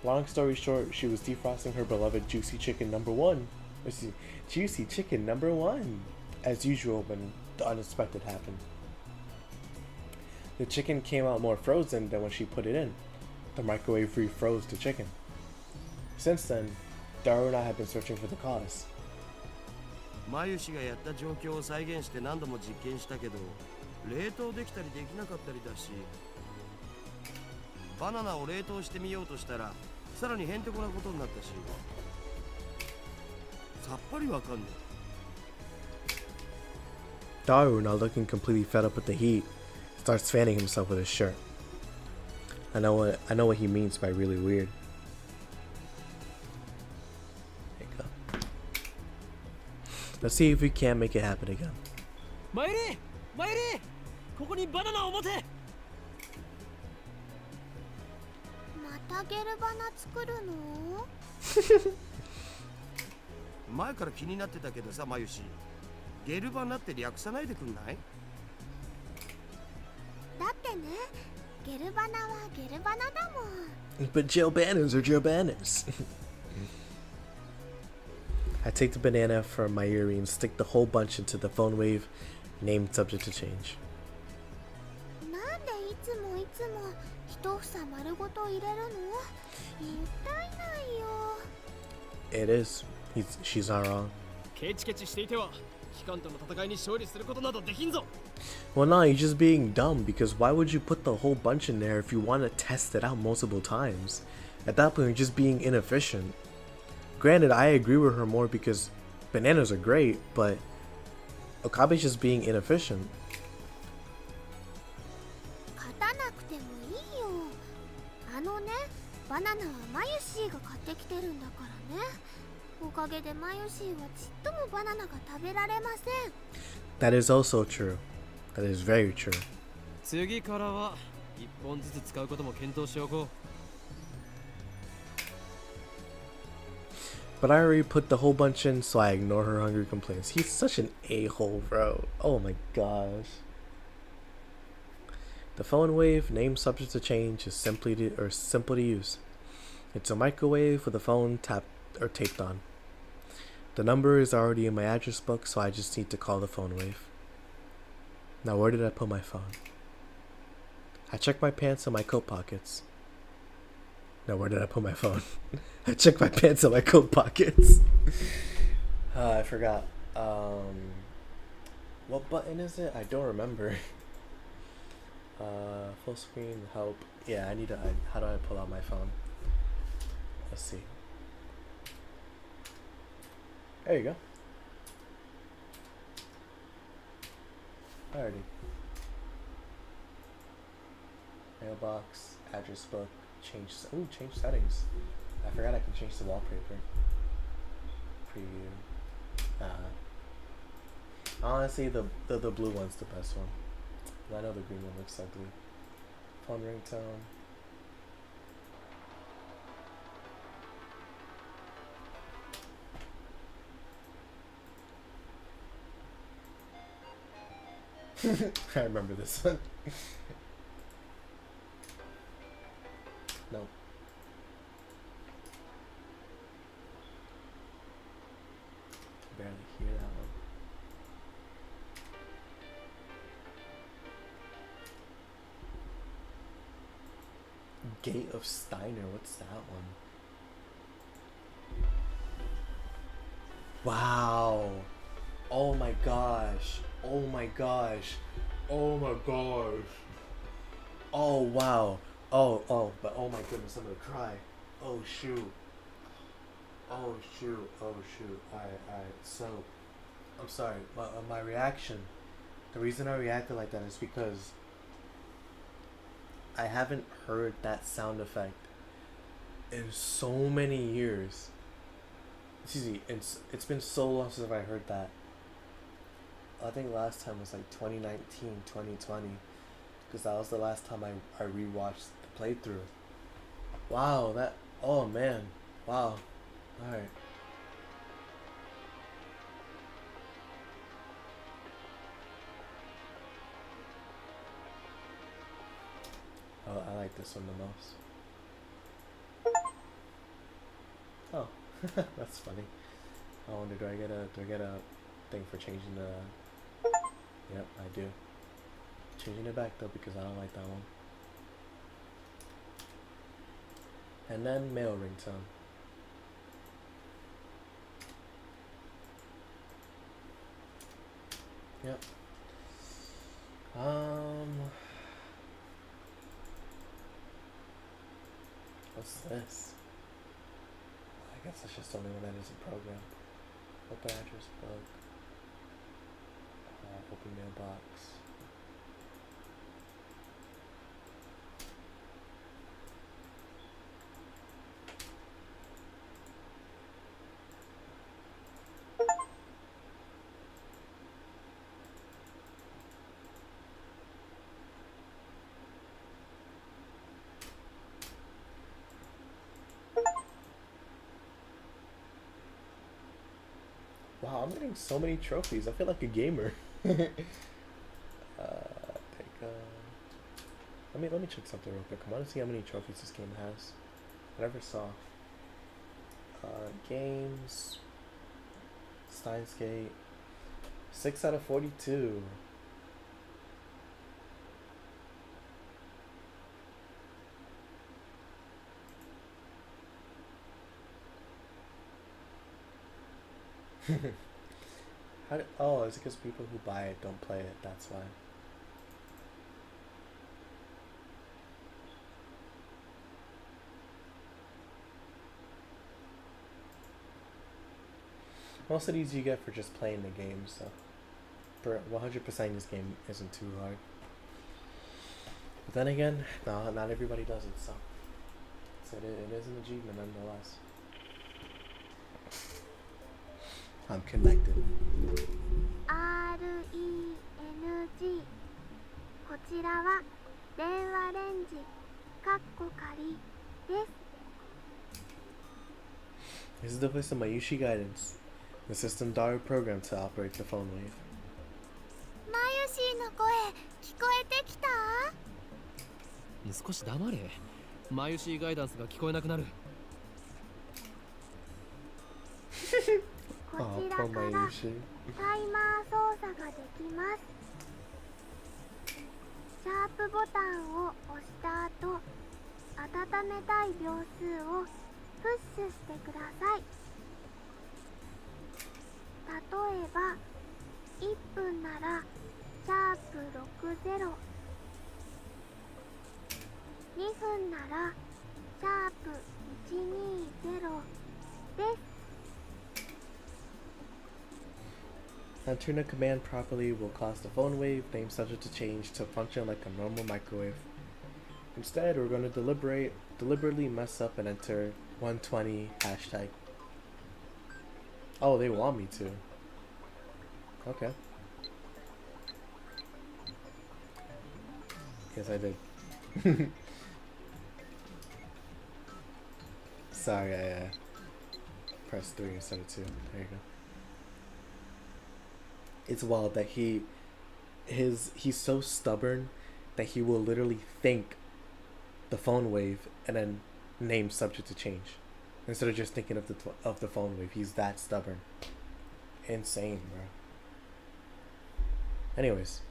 Long story short, she was defrosting her beloved juicy chicken number 1. Juicy chicken number 1, as usual when the unexpected happened. The chicken came out more frozen than when she put it in. The microwave refroze the chicken. Since then, Daru and I have been searching for the cause. マユ氏がやった状況を再現して何度も実験したけど冷凍できたりできなかったりだし、バナナを冷凍してみようとしたらさらにへんてこなことになったし、さっぱりわかんね Daru, now looking completely fed up with the heat, starts fanning himself with his shirt. I know what he means by really weird. There you go. Let's see if we can't make it happen again. マユリマユリここにバナナを持て。またゲルバナ作るの？え。前から気になってたけどさ、マユシ、ゲルバナって略さないでくんない？だってね、ゲルバナはゲルバナだもん。 But Jill banners are Jill banners. I take the banana from my earring and stick the whole bunch into the phone wave, named subject to change. なんでいつも一房丸ごと入れるの？もったいないよ。 It is. She's not wrong. ケチケチしていては機関との戦いに勝利することなどできんぞ。 Well, no, you're just being dumb because why would you put the whole bunch in there if you want to test it out multiple times? At that point, you're just being inefficient. Granted, I agree with her more because bananas are great, but Okabe's just being inefficient. 勝たなくてもいいよ。あのね、バナナはマユシーが買ってきてるんだからね。おかげでマユシーはちっともバナナが食べられません。 That is also true. That is very true. 次からは一本ずつ使うことも検討しておこう。 But I already put the whole bunch in, so I ignore her hungry complaints. He's such an a-hole, bro. Oh my gosh. The phone wave, name subject to change, is simple to use. It's a microwave with a phone tapped or taped on. The number is already in my address book, so I just need to call the phone wave. Now where did I put my phone? I checked my pants and my coat pockets. Now where did I put my phone? I checked my pants and my coat pockets. I forgot. What button is it? I don't remember. Full screen, help. Yeah, I need to. How do I pull out my phone? Let's see. There you go. Alrighty. Mailbox, address book, change settings. I forgot I can change the wallpaper. Preview. Honestly, the blue one's the best one. I know the green one looks ugly. Phone ringtone. I remember this one. No. Barely hear that one. Gate of Steiner, what's that one? Wow. Oh my gosh. Oh my gosh. Oh my gosh. Oh wow. But oh my goodness, I'm gonna cry. Oh shoot. Oh shoot. Alright. So, I'm sorry. My reaction. The reason I reacted like that is because I haven't heard that sound effect in so many years. It's been so long since I heard that. I think last time was like 2019, 2020, because that was the last time I rewatched the playthrough. Wow, oh man, wow, alright. Oh, I like this one the most. Oh, that's funny. I wonder, do I get a thing for changing the? Yep, I do. Changing it back though because I don't like that one. And then mail ringtone. Yep. Um, what's this? I guess that's just only one that is a program. Open address book. Open mailbox. Wow, I'm getting so many trophies. I feel like a gamer. Take let me check something real quick. I want to see how many trophies this game has. I never saw. Games. Steins 6 out of 42. Oh, is it because people who buy it don't play it? That's why. Most of these you get for just playing the game, so 100% this game isn't too hard. But then again, no, not everybody does it, so it is an achievement nonetheless. I'm connected. RENG こちらは電話レンジかっこ仮です。 This is the voice of Mayushi Guidance, the system daughter program to operate the phone wave. マユシーの声聞こえてきた？少し黙れ。マユシーガイダンスが聞こえなくなる。こちらからタイマー操作ができます。シャープボタンを押した後、温めたい秒数をプッシュしてください。例えば1分ならシャープ60、2分ならシャープ120です。Entering the command properly will cause the phone wave name subject to change to function like a normal microwave. Instead, we're going to deliberately mess up and enter 120 hashtag. Oh, they want me to. Okay. Yes, I did. Sorry, I pressed 3 instead of 2. There you go. It's wild that he's so stubborn that he will literally think the phone wave and then name subject to change instead of just thinking of the phone wave. He's that stubborn. Insane, bro. Anyways,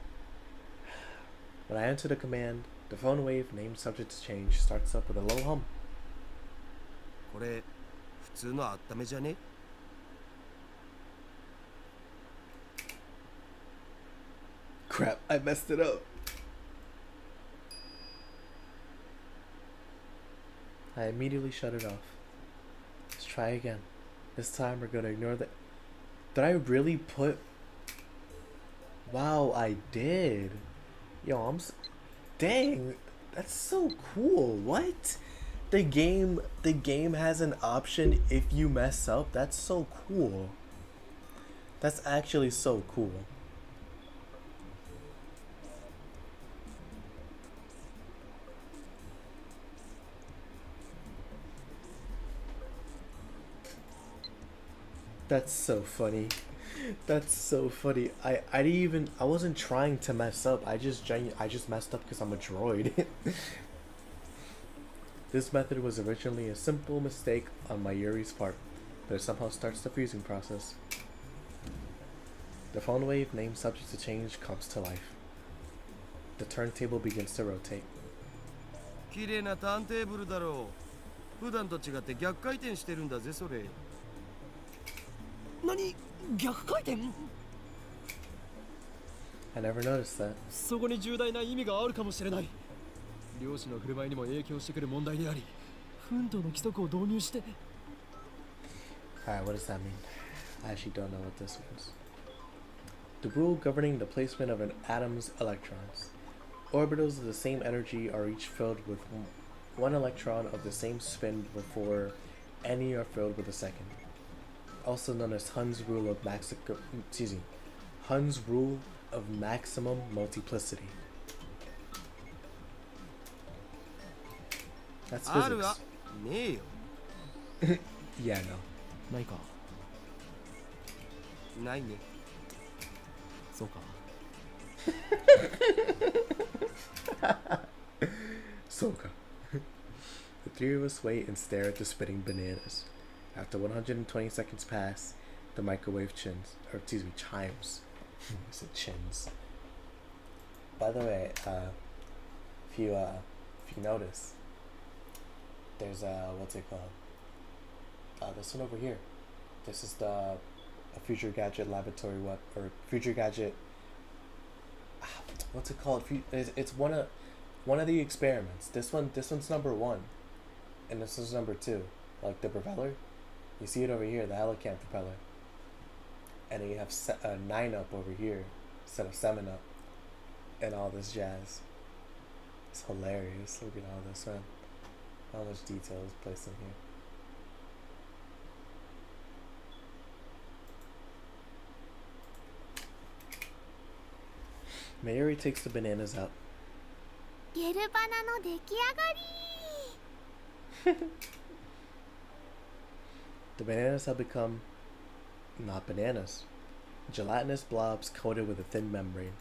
when I enter the command, the phone wave name subject to change starts up with a low hum. これ普通のあっためじゃね？ Crap, I messed it up. I immediately shut it off. Let's try again. This time we're gonna ignore the... Did I really put... Wow, I did. Yo, Dang, that's so cool. What? The game has an option if you mess up. That's so cool. That's actually so cool. That's so funny. That's so funny. I wasn't trying to mess up. I just messed up because I'm a droid. This method was originally a simple mistake on Mayuri's part, but it somehow starts the freezing process. The phone wave name subject to change comes to life. The turntable begins to rotate. 綺麗なターンテーブルだろう。普段と違って逆回転してるんだぜそれ。何？逆回転？ I never noticed that. そこに重大な意味があるかもしれない。漁師の振る舞いにも影響してくる問題であり、奮闘の規則を導入して。 Alright, what does that mean? I actually don't know what this means. The rule governing the placement of an atom's electrons. Orbitals of the same energy are each filled with one electron of the same spin before any are filled with a second. Also known as Hund's rule of Hund's rule of maximum multiplicity. That's あるわ physics. ねえよ Yeah, no. ないか。ないねそうか。Soka. The three of us wait and stare at the spitting bananas. After 120 seconds pass, the microwave chimes. I said chins. By the way, if you notice, there's what's it called? This one over here. This is a Future Gadget laboratory Future Gadget. What's it called? It's one of the experiments. This one's number 1, and this is number 2. Like the propeller, you see it over here, the Helicam propeller, and then you have 9 up over here instead of 7 up, and all this jazz. It's hilarious. Look at all this, man. How much detail is placed in here. Mayuri takes the bananas out. ゲルバナの出来上がり。 The bananas have become not bananas, gelatinous blobs coated with a thin membrane.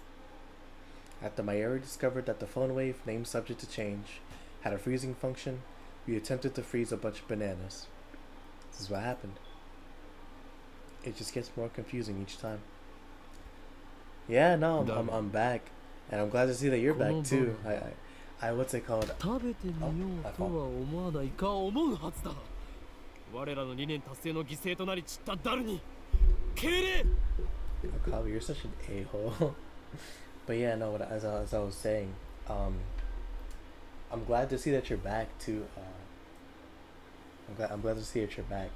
After Mayuri discovered that the phone wave, named subject to change, had a freezing function, we attempted to freeze a bunch of bananas. This is what happened. It just gets more confusing each time. Yeah, no, I'm back, and I'm glad to see that you're back too. I what's it called? 食べてみようとは思わないか思うはずだ。我らの理念達成の犠牲となり散ったダルに敬礼。 Oh, Kawi, you're such an a-hole. But yeah, no. As I was saying, I'm glad to see that you're back too. I'm glad to see that you're back.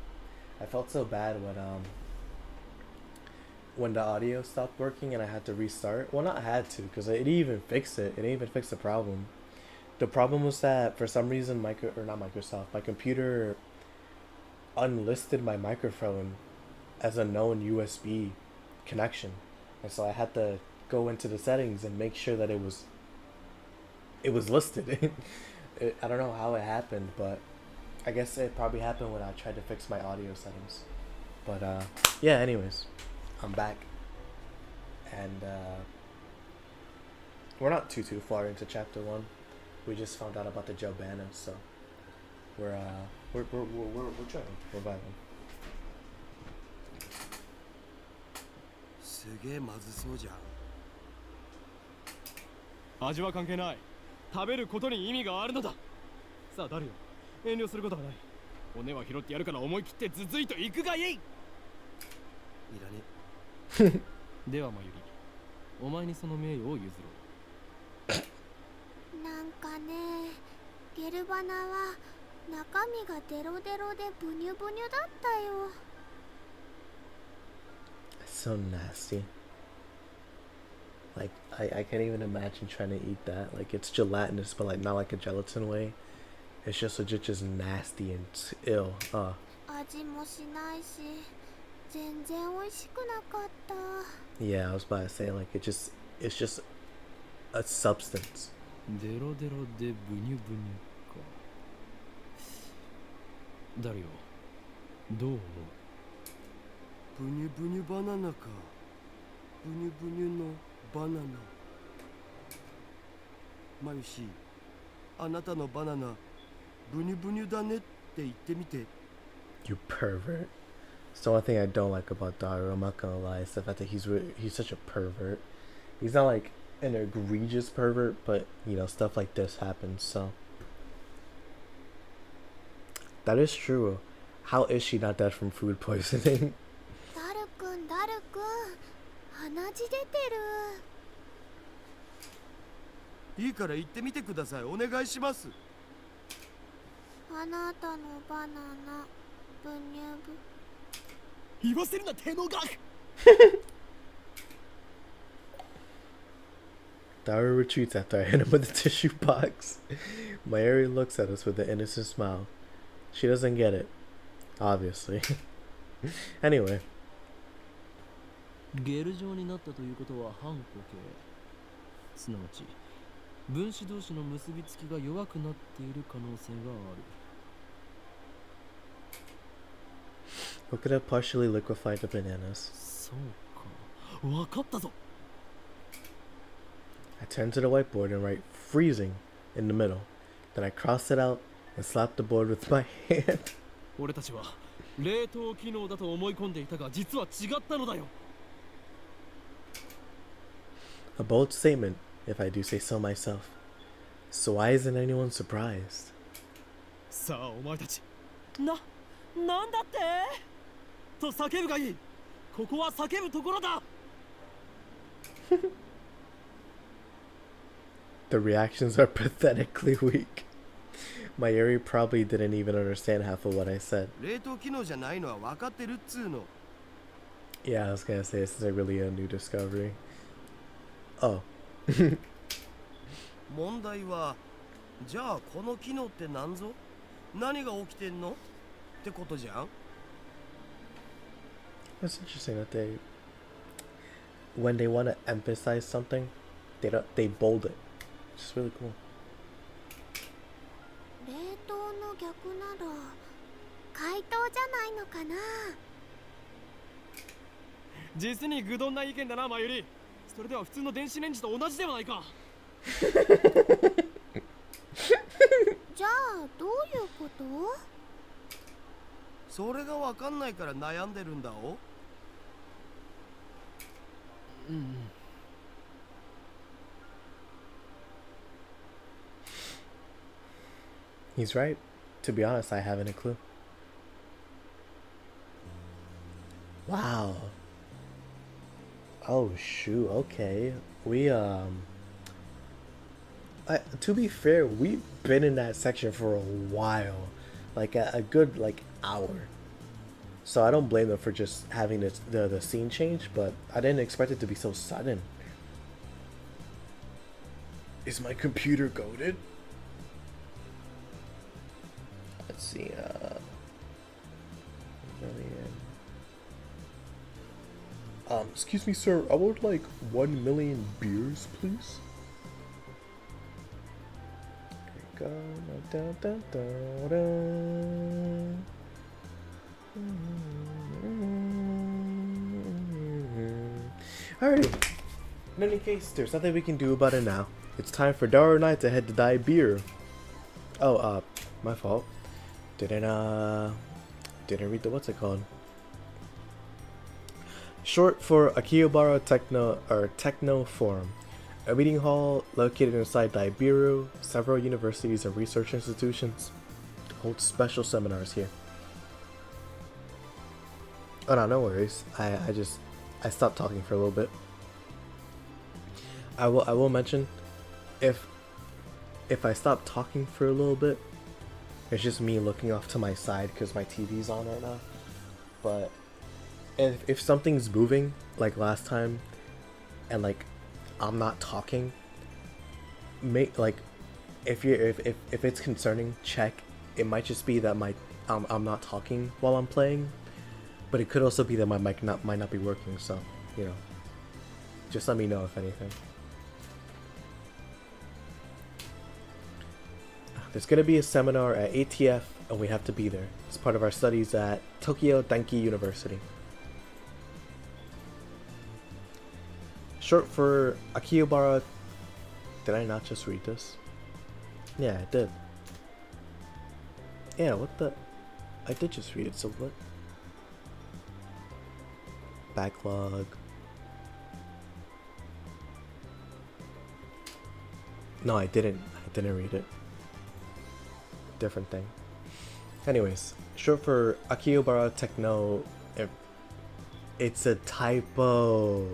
I felt so bad when the audio stopped working and I had to restart. Well, not had to, because it didn't even fix it. It didn't even fix the problem. The problem was that for some reason my computer unlisted my microphone as a known USB connection, and so I had to go into the settings and make sure that it was listed. I don't know how it happened, but I guess it probably happened when I tried to fix my audio settings. But yeah, anyways, I'm back, and we're not too far into chapter 1. We just found out about the Jobana, so we're trying. We're vibing. すげえまずそうじゃん味は関係ない。食べることに意味があるのだ。さあダルよ、遠慮することはない。骨は拾ってやるから思い切ってズズイと行くがいい。いらねではまゆり、お前にその名誉を譲ろう。なんかね、ゲルバナは中身がデロデロでブニュブニュだったよ。 So nasty. Like I can't even imagine trying to eat that. Like it's gelatinous, but like not like a gelatin way. It's just legit just nasty and ill. 味もしないし、全然美味しくなかった。 Yeah, I was about to say like it's just a substance. デロデロでブニュブニュか。ダルよ、どう思う？ブニュブニュバナナかブニュブニュのバナナマユシあなたのバナナブニュブニュだねって言ってみて You pervert. It's the one thing I don't like about Daru. I'm not gonna lie. It's the fact that he's such a pervert. He's not like an egregious pervert, but you know stuff like this happens. So that is true. How is she not dead from food poisoning? ダルくん、鼻血出てる。いいから言ってみてください。お願いします。あなたのバナナブニュブ。言わせるな手の額。 Daru retreats after I hit him with the tissue box. Mayuri looks at us with an innocent smile. She doesn't get it, obviously. Anyway. ゲル状になったということは反固形、すなわち分子同士の結びつきが弱くなっている可能性がある。 Who could have partially liquefied the bananas? そうか、わかったぞ。 I turn to the whiteboard and write freezing in the middle. Then I cross it out and slap the board with my hand. 俺たちは冷凍機能だと思い込んでいたが、実は違ったのだよ。 A bold statement, if I do say so myself. So why isn't anyone surprised? さあお前たち、なんだってと叫ぶがいい。ここは叫ぶところだ。 The reactions are pathetically weak. Mayuri probably didn't even understand half of what I said. 冷凍機能じゃないのは分かってるっつうの。 Yeah, I was gonna say this is really a new discovery. Oh. 問題は、じゃあこの機能って何ぞ？何が起きてんの？ってことじゃん。 It's interesting that when they want to emphasize something, they bold it. It's just really cool. 冷凍の逆なら解凍じゃないのかな。実に愚鈍な意見だな、マユリ。それでは普通の電子レンジと同じではないか。じゃあどういうこと？それが分かんないから悩んでるんだお。うん。 He's right. To be honest, I haven't a clue. Wow. Oh shoot, okay. To be fair, we've been in that section for a while. Like a good hour. So I don't blame them for just having the scene change, but I didn't expect it to be so sudden. Is my computer goated? Let's see, excuse me, sir, I would like 1 million beers, please. There you go. Dun, dun, dun, dun. Alrighty. In any case, there's nothing we can do about it now. It's time for Daru and I to head to dye beer. Oh, my fault. Didn't read the what's it called? Short for Akihabara Techno Forum, a meeting hall located inside Daibiru. Several universities and research institutions hold special seminars here. Oh no worries. I stopped talking for a little bit. I will mention if I stop talking for a little bit, it's just me looking off to my side because my TV's on right now. But if something's moving like last time, and like I'm not talking, if it's concerning, check. It might just be that I'm not talking while I'm playing, but it could also be that my mic might not be working. So just let me know if anything. There's going to be a seminar at ATF and we have to be there. It's part of our studies at Tokyo Denki University. Short for Akihabara. Did I not just read this? Yeah, I did. Yeah, what the? I did just read it, so what? Backlog. No, I didn't read it. Different thing. Anyways, short for Akihabara Techno. It's a typo.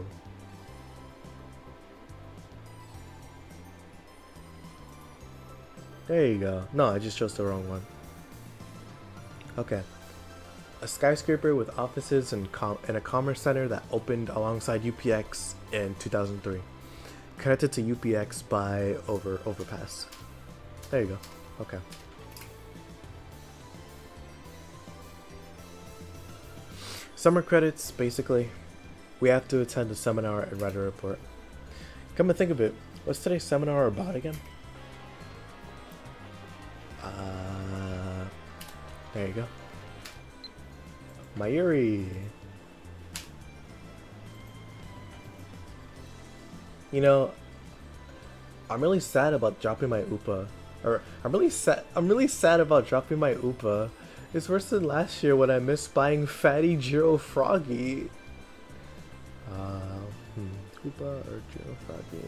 There you go. No, I just chose the wrong one. Okay. A skyscraper with offices and a commerce center that opened alongside UPX in 2003. Connected to UPX by overpass. There you go. Okay. Summer credits, basically. We have to attend a seminar and write a report. Come to think of it, what's today's seminar about again? There you go. Mayuri. You know, I'm really sad about dropping my UPA. I'm really sad about dropping my UPA. It's worse than last year when I missed buying Fatty Jiro Froggy. UPA or Jiro Froggy?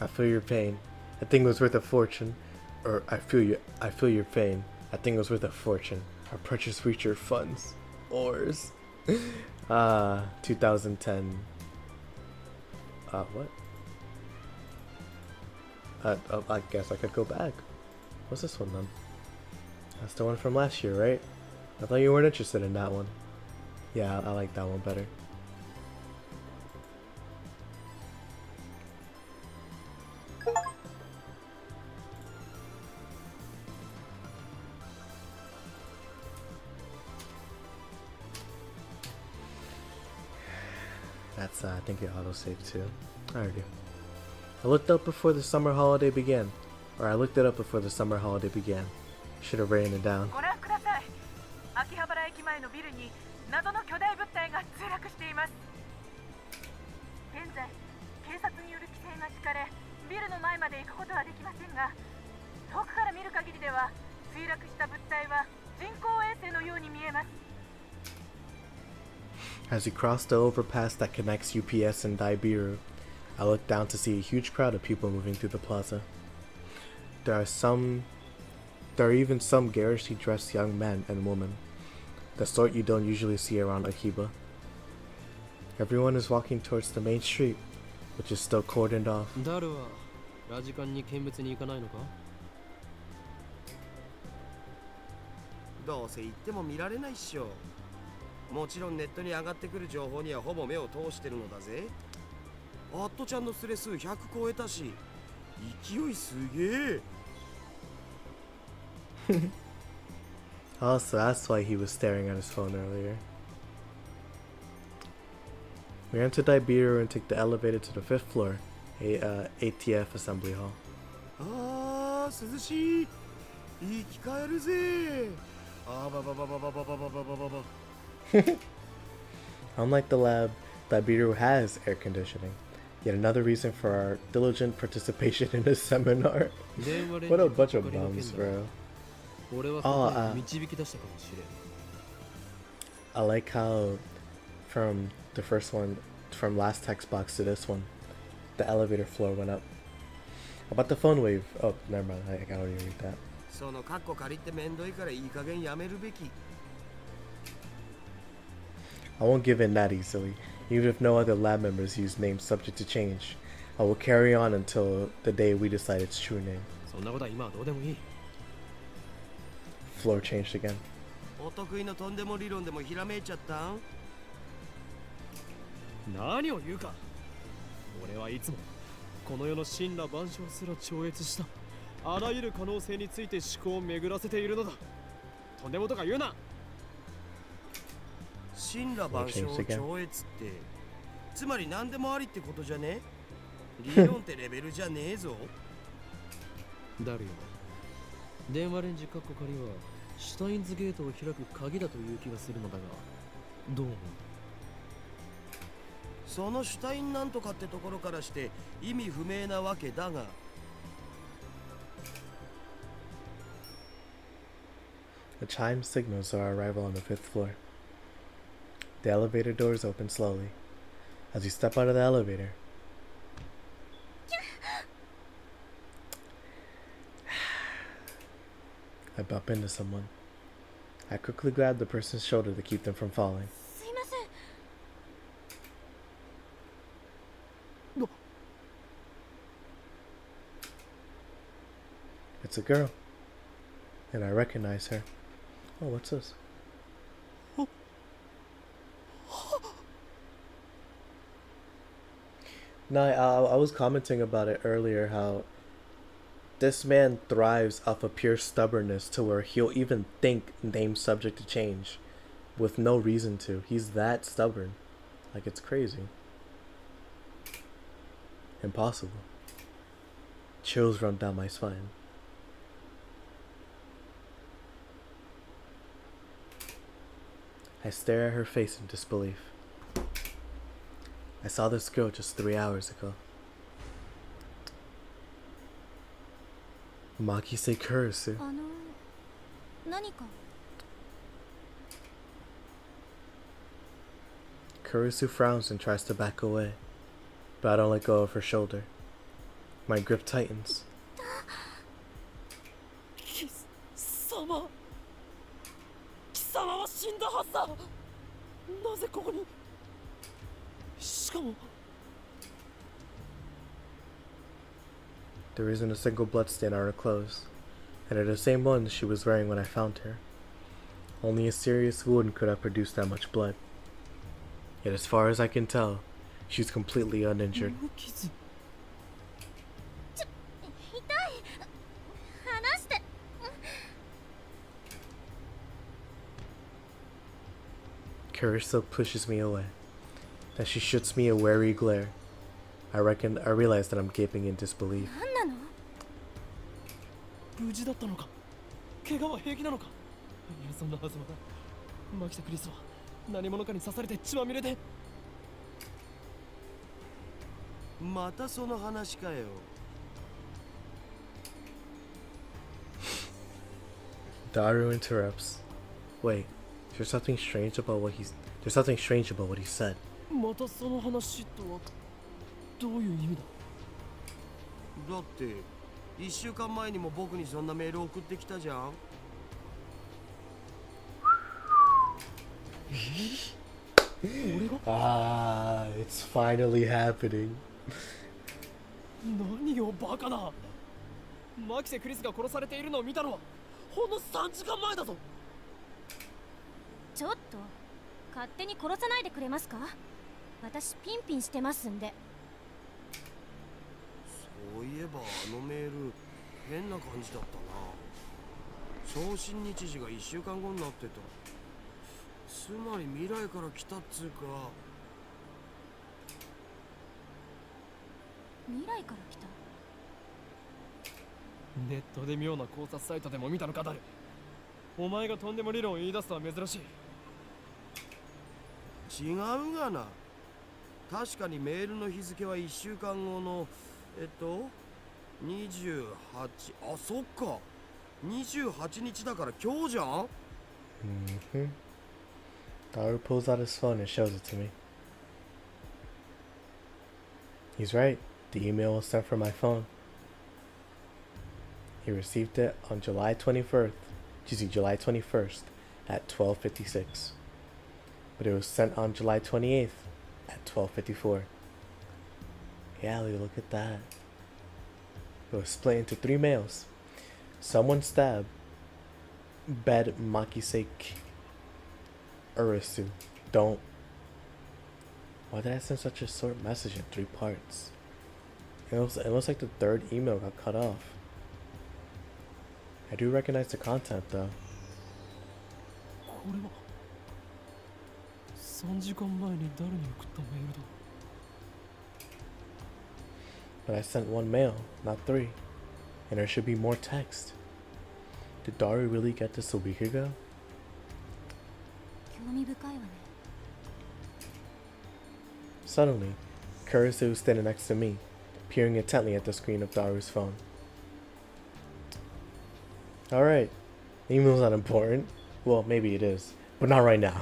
I feel your pain. I think it was worth a fortune. Or I feel your pain. I think it was worth a fortune. Our purchase future funds. Ors. 2010. What? I guess I could go back. What's this one then? That's the one from last year, right? I thought you weren't interested in that one. Yeah, I like that one better. That's, I think it autosave too. Alrighty. I looked up before the summer holiday began. Or I looked it up before the summer holiday began. Should have written it down. ご覧ください。秋葉原駅前のビルに謎の巨大物体が墜落しています。現在、警察による規制が敷かれ、ビルの前まで行くことはできませんが、遠くから見る限りでは、墜落した物体は人工衛星のように見えます。As we crossed the overpass that connects UPS and Daibiru, I looked down to see a huge crowd of people moving through the plaza. There are even some garishly dressed young men and women, the sort you don't usually see around Akiba. Everyone is walking towards the main street, which is still cordoned off. ダルはラジカンに見物に行かないのか？どうせ行っても見られないっしょ。もちろんネットに上がってくる情報にはほぼ目を通してるのだぜ。アットちゃんのスレ数100超えたし、勢いすげえ。Oh, so that's why he was staring at his phone earlier. We entered Daibiru and took the elevator to the 5th floor, ATF assembly hall. あー、涼しい。生き返るぜ。あばばばばばばばばばばば。Unlike the lab, Daibiru has air conditioning. Yet another reason for our diligent participation in this seminar. What a bunch of bums, bro. I like how from the first one, from last text box to this one, the elevator floor went up. About the phone wave. Oh, never mind. I gotta already read that. そのカッコ借りってめんどいからいい加減やめるべき。I won't give in that easily. Even if no other lab members use names subject to change, I will carry on until the day we decide its true name. そんなことは今はどうでもいい。Floor changed again. お得意のとんでも理論でもひらめいちゃったん？何を言うか。俺はいつもこの世の神羅万象すら超越したあらゆる可能性について思考を巡らせているのだ。とんでもとか言うな。神羅万象超越ってつまり何でもありってことじゃね？理論ってレベルじゃねえぞ。ダルよ、電話レンジカッコ仮はシュタインズゲートを開く鍵だという気がするのだが、どう思う？そのシュタインなんとかってところからして意味不明なわけだが。A chime signals our arrival on the 5th floor. The elevator doors open slowly. As we step out of the elevator, I bump into someone. I quickly grab the person's shoulder to keep them from falling. すいません。It's a girl. And I recognize her. Oh, what's this? No, I was commenting about it earlier how this man thrives off of pure stubbornness to where he'll even think name's subject to change with no reason to. He's that stubborn. Like, it's crazy. Impossible. Chills run down my spine. I stare at her face in disbelief. I saw this girl just 3 hours ago. Makise Kurisu. 何か Kurisu frowns and tries to back away, but I don't let go of her shoulder. My grip tightens. 貴様貴様は死んだはずだ。なぜここに。しかも There isn't a single bloodstain on her clothes, and they're the same ones she was wearing when I found her. Only a serious wound could have produced that much blood. Yet as far as I can tell, she's completely uninjured. 無傷。痛い離して Kurisu pushes me away. Then she shoots me a wary glare. I realize that I'm gaping in disbelief. 何なの無事だったのか。怪我は平気なのか。いや、そんなはずは。マキサ・クリスは何者かに刺されて血まみれで。またその話かよ。Daru interrupts. Wait, there's something strange about what he said. またその話とはどういう意味だ。だって1週間前にも僕にそんなメール送ってきたじゃん。Ah, it's finally happening. 何をバカな。マキセ・クリスが殺されているのを見たのはほんの3時間前だぞ。ちょっと勝手に殺さないでくれますか。私ピンピンしてますんで。そういえばあのメール変な感じだったな。送信日時が1週間後になってた。つまり未来から来たっつうか。未来から来た。ネットで妙な考察サイトでも見たのか。誰。お前がとんでも理論を言い出すのは珍しい。違うがな。確かにメールの日付は1週間後の28。あ、そっか28日だから今日じゃん。Daru pulls out his phone and shows it to me. He's right. The email was sent from my phone. He received it on July 21st at 12:56. But it was sent on July 28th at 12:54. Yeah, look at that. It was split into 3 mails. Someone stabbed Bed Makise Urisu. Don't. Why did I send such a short message in 3 parts? It looks like the 3rd email got cut off. I do recognize the content though. これは3時間前に誰に送ったメールだ。 But I sent 1 mail, not 3. And there should be more text. Did Daru really get this a week ago? 興味深いわね。 Suddenly, Kurisu was standing next to me, peering intently at the screen of Daru's phone. Alright, the email's not important. Well, maybe it is, but not right now.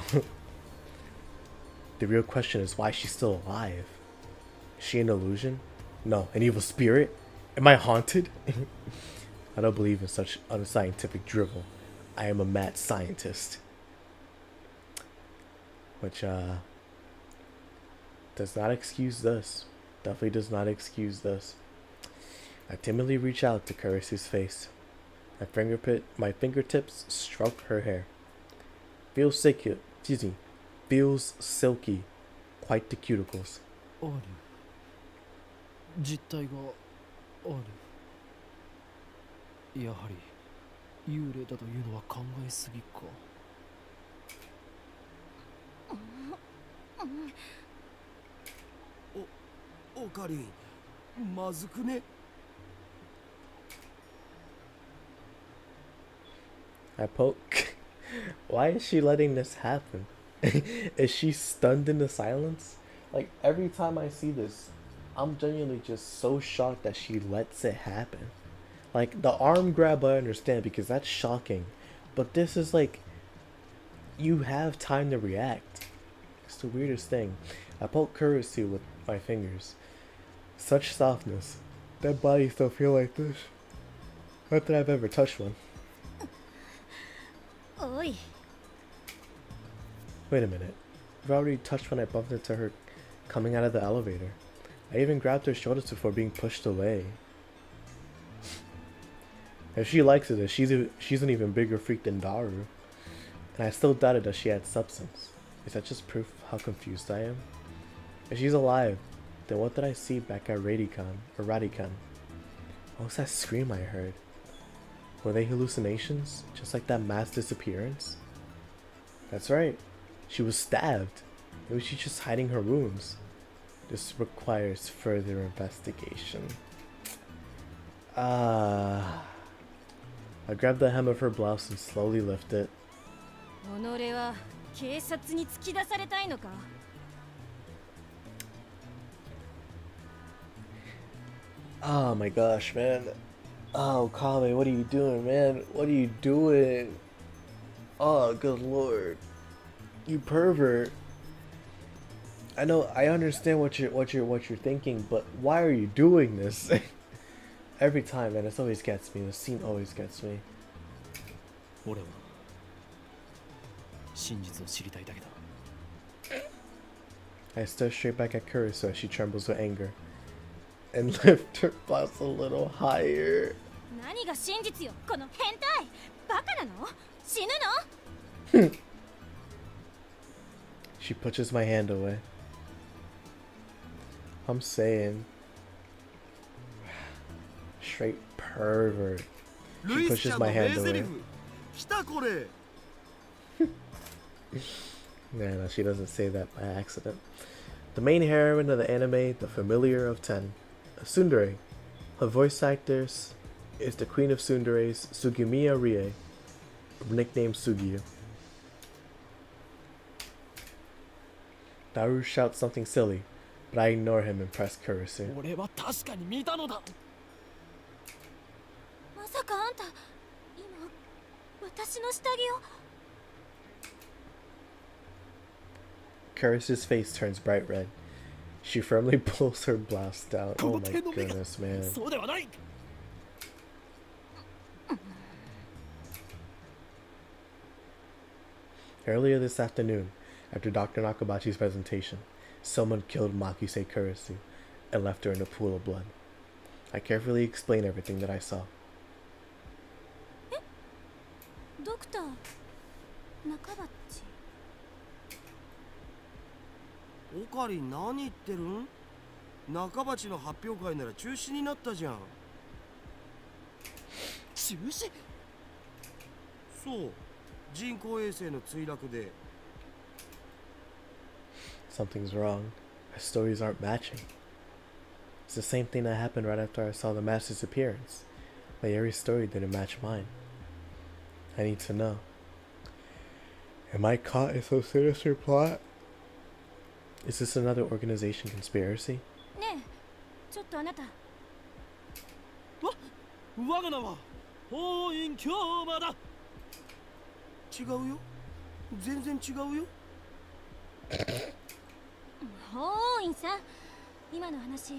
The real question is why she's still alive. Is she an illusion? No, an evil spirit? Am I haunted? I don't believe in such unscientific drivel. I am a mad scientist. Which, does not excuse this. Definitely does not excuse this. I timidly reach out to Kurisu's face. My fingertips struck her hair. Feels silky. Excuse me. Feels silky. Quite the cuticles. ある。実体がある。やはり幽霊だというのは考えすぎか。オカリン、まずくね。I poke. Why is she letting this happen? Is she stunned into silence? Like, every time I see this, I'm genuinely just so shocked that she lets it happen. Like, the arm grab I understand because that's shocking. But this is like, you have time to react. It's the weirdest thing. I poke Kurisu with my fingers. Such softness. That body still feel like this. Not that I've ever touched one. おい Wait a minute. I've already touched when I bumped into her coming out of the elevator. I even grabbed her shoulders before being pushed away. If she likes it, she's an even bigger freak than Daru. And I still doubted that she had substance. Is that just proof of how confused I am? If she's alive, then what did I see back at Radican? What was that scream I heard? Were they hallucinations? Just like that mass disappearance? That's right. She was stabbed. Maybe she's just hiding her wounds. This requires further investigation. I grabbed the hem of her blouse and slowly lifted it. 己は警察に突き出されたいのか Oh my gosh, man. Oh, Kame, what are you doing, man? What are you doing? Oh, good lord. You pervert. I know, I understand what you're thinking, but why are you doing this? Every time, man, this always gets me. The scene always gets me. 俺は真実を知りたいだけだ。 I stare straight back at Kurisu as she trembles with anger. And lift her blouse a little higher. 何が真実よこの変態バカなの死ぬの She pushes my hand away. I'm saying. Straight pervert. ルイスちゃんの pushes my 名 hand 台詞 away. 来たこれ。 No, she doesn't say that by accident. The main heroine of the anime, the familiar of 10, Tsundere. Her voice actress is the queen of tsunderes, Sugimiya Rie, nicknamed Sugiyu. Daru shouts something silly, but I ignore him and press Kurisu. 俺は確かに見たのだ。まさかあんた今私の下着を Kurisu's face turns bright red. She firmly pulls her blouse down. Oh my goodness, man. そうではない。 Earlier this afternoon, after Dr. Nakabachi's presentation, someone killed Makise Kurisu and left her in a pool of blood. I carefully explain everything that I saw. ドクター中鉢オカリン何言ってるん？中鉢の発表会なら中止になったじゃん。中止？そう、人工衛星の墜落で。 Something's wrong. Our stories aren't matching. It's the same thing that happened right after I saw the mass disappearance. Mayuri's story didn't match mine. I need to know. Am I caught in some sinister plot? Is this another organization conspiracy? ねえちょっとあなた我が名は法院京馬だ。違うよ。全然違うよ。法院さん今の話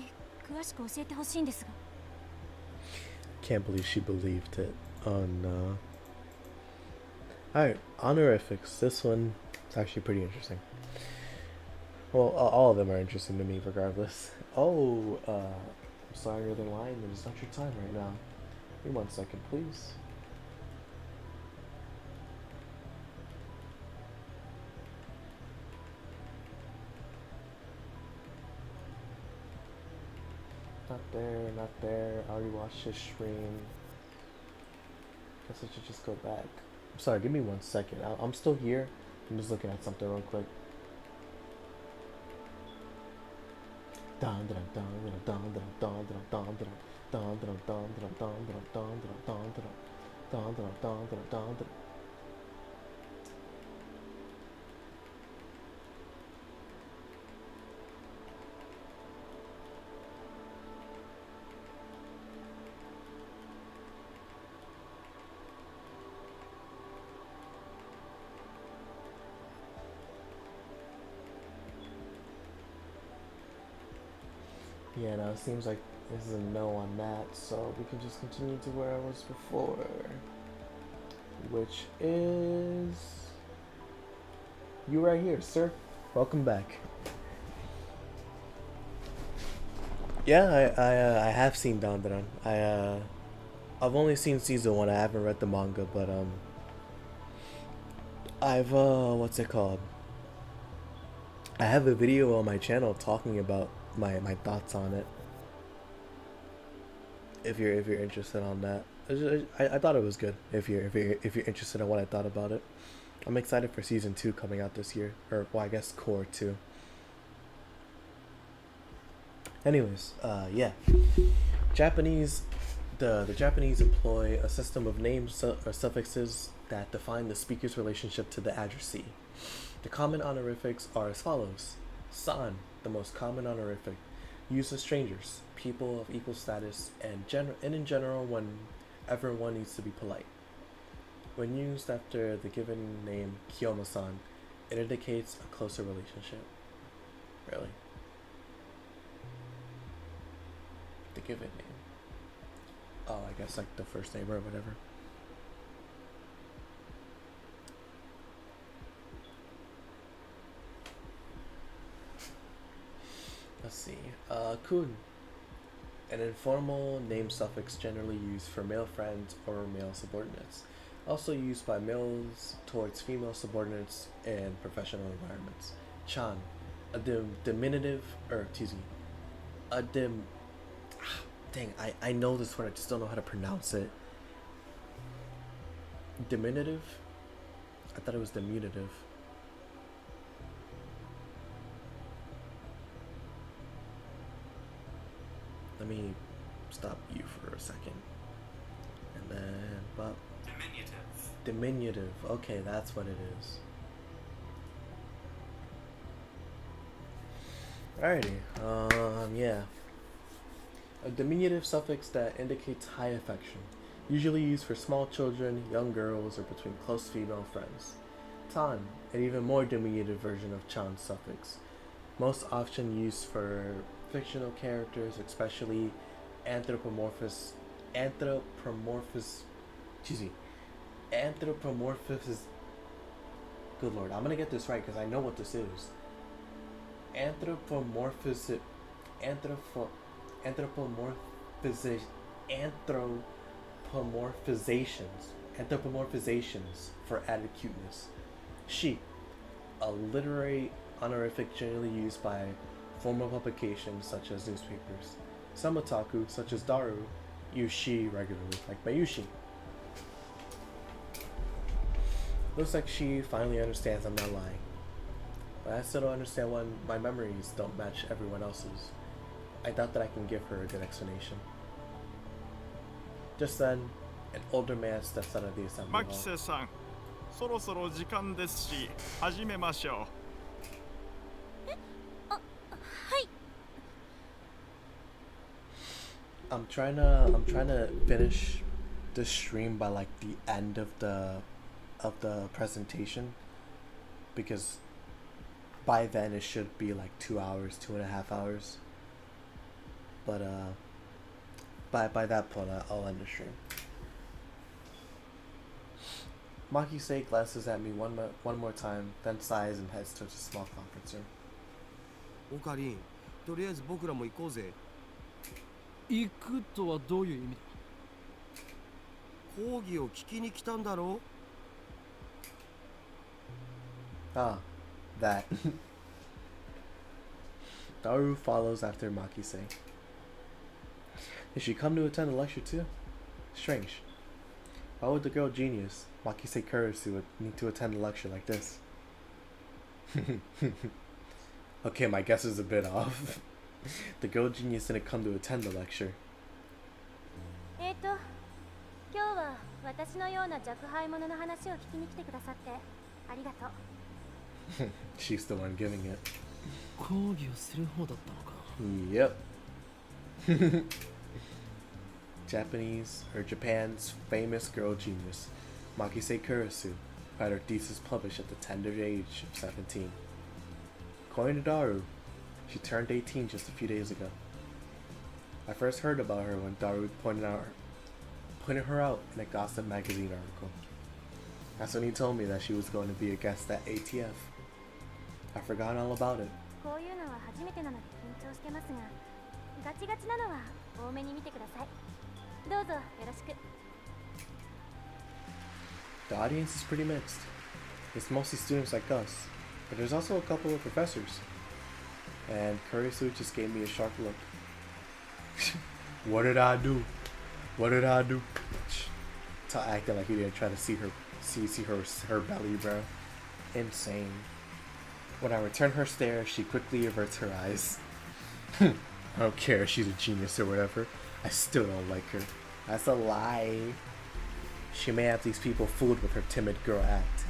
詳しく教えてほしいんですが Can't believe she believed it. Oh no. Alright, honorifics. This one is actually pretty interesting. Well, all of them are interesting to me regardless. Oh, I'm sorry you're the line, but it's not your time right now. Give me 1 second, please. Not there, not there. I already watched his stream. Guess I should just go back. Sorry, give me 1 second. I'm still here. I'm just looking at something real quick. Yeah, no, it seems like this is a no on that, so we can just continue to where I was before, which is you right here, sir. Welcome back. Yeah, I have seen Dandadan. I've only seen season 1. I haven't read the manga, but I've what's it called? I have a video on my channel talking about my thoughts on it. If you're interested on that, I thought it was good. If you're interested in what I thought about it, I'm excited for season 2 coming out this year, or well, I guess core 2. Anyways, yeah, Japanese, the Japanese employ a system of names or suffixes that define the speaker's relationship to the addressee. The common honorifics are as follows: san, the most common honorific, used of strangers, people of equal status, and in general whenever one needs to be polite. When used after the given name Kiyoma-san, it indicates a closer relationship. Really? The given name. Oh, I guess like the first name or whatever. Let's see. Kun. An informal name suffix generally used for male friends or male subordinates. Also used by males towards female subordinates in professional environments. Chan. A diminutive, or excuse me. Dang, I know this word, I just don't know how to pronounce it. Diminutive? I thought it was diminutive. Let me stop you for a second. And then, but diminutive. Okay, that's what it is. Alrighty. Yeah. A diminutive suffix that indicates high affection, usually used for small children, young girls, or between close female friends. Tan, an even more diminutive version of chan suffix, most often used for fictional characters, especially anthropomorphous, good lord, I'm gonna get this right because I know what this is. Anthropomorphizations for added cuteness. She, a literary honorific generally used by formal publications such as newspapers. Some otaku, such as Daru, use she regularly, like Mayushi. Looks like she finally understands I'm not lying. But I still don't understand why my memories don't match everyone else's. I doubt that I can give her a good explanation. Just then, an older man steps out of the assembly hall. 牧瀬さん、そろそろ時間ですし、始めましょう。I'm trying to finish the stream by like the end of the presentation, because by then it should be like 2 hours, 2.5 hours. But by that point I'll end the stream. Maki-sei glances at me one more time, then sighs and heads towards a small conference room. オカリン、とりあえず僕らも行こうぜ。行くとはどういう意味だ？講義を聞きに来たんだろ？ Ah, that. Daru follows after Maki-sei. Did she come to attend the lecture too? Strange. Why would the girl genius, Makise Kurisu, would need to attend a lecture like this? Okay, my guess is a bit off. The girl genius didn't come to attend the lecture. 今日は私のような若輩者の話を聞きに来てくださってありがとう。She's the one giving it. 講義をする方だったのか。Yep. Japan's famous girl genius, Makise Kurisu, had her thesis published at the tender age of 17. According to Daru, she turned 18 just a few days ago. I first heard about her when Daru pointed her out in a Gossip magazine article. That's when he told me that she was going to be a guest at ATF. I forgot all about it. こういうのは初めてなので緊張してますが、ガチガチなのは多めに見てください。どうぞよろしく。The audience is pretty mixed. It's mostly students like us, but there's also a couple of professors. And Kurisu just gave me a sharp look. What did I do? What did I do? Acting like he didn't try to see her belly, bro. Insane. When I return her stare, she quickly averts her eyes. I don't care if she's a genius or whatever. I still don't like her. That's a lie. She may have these people fooled with her timid girl act.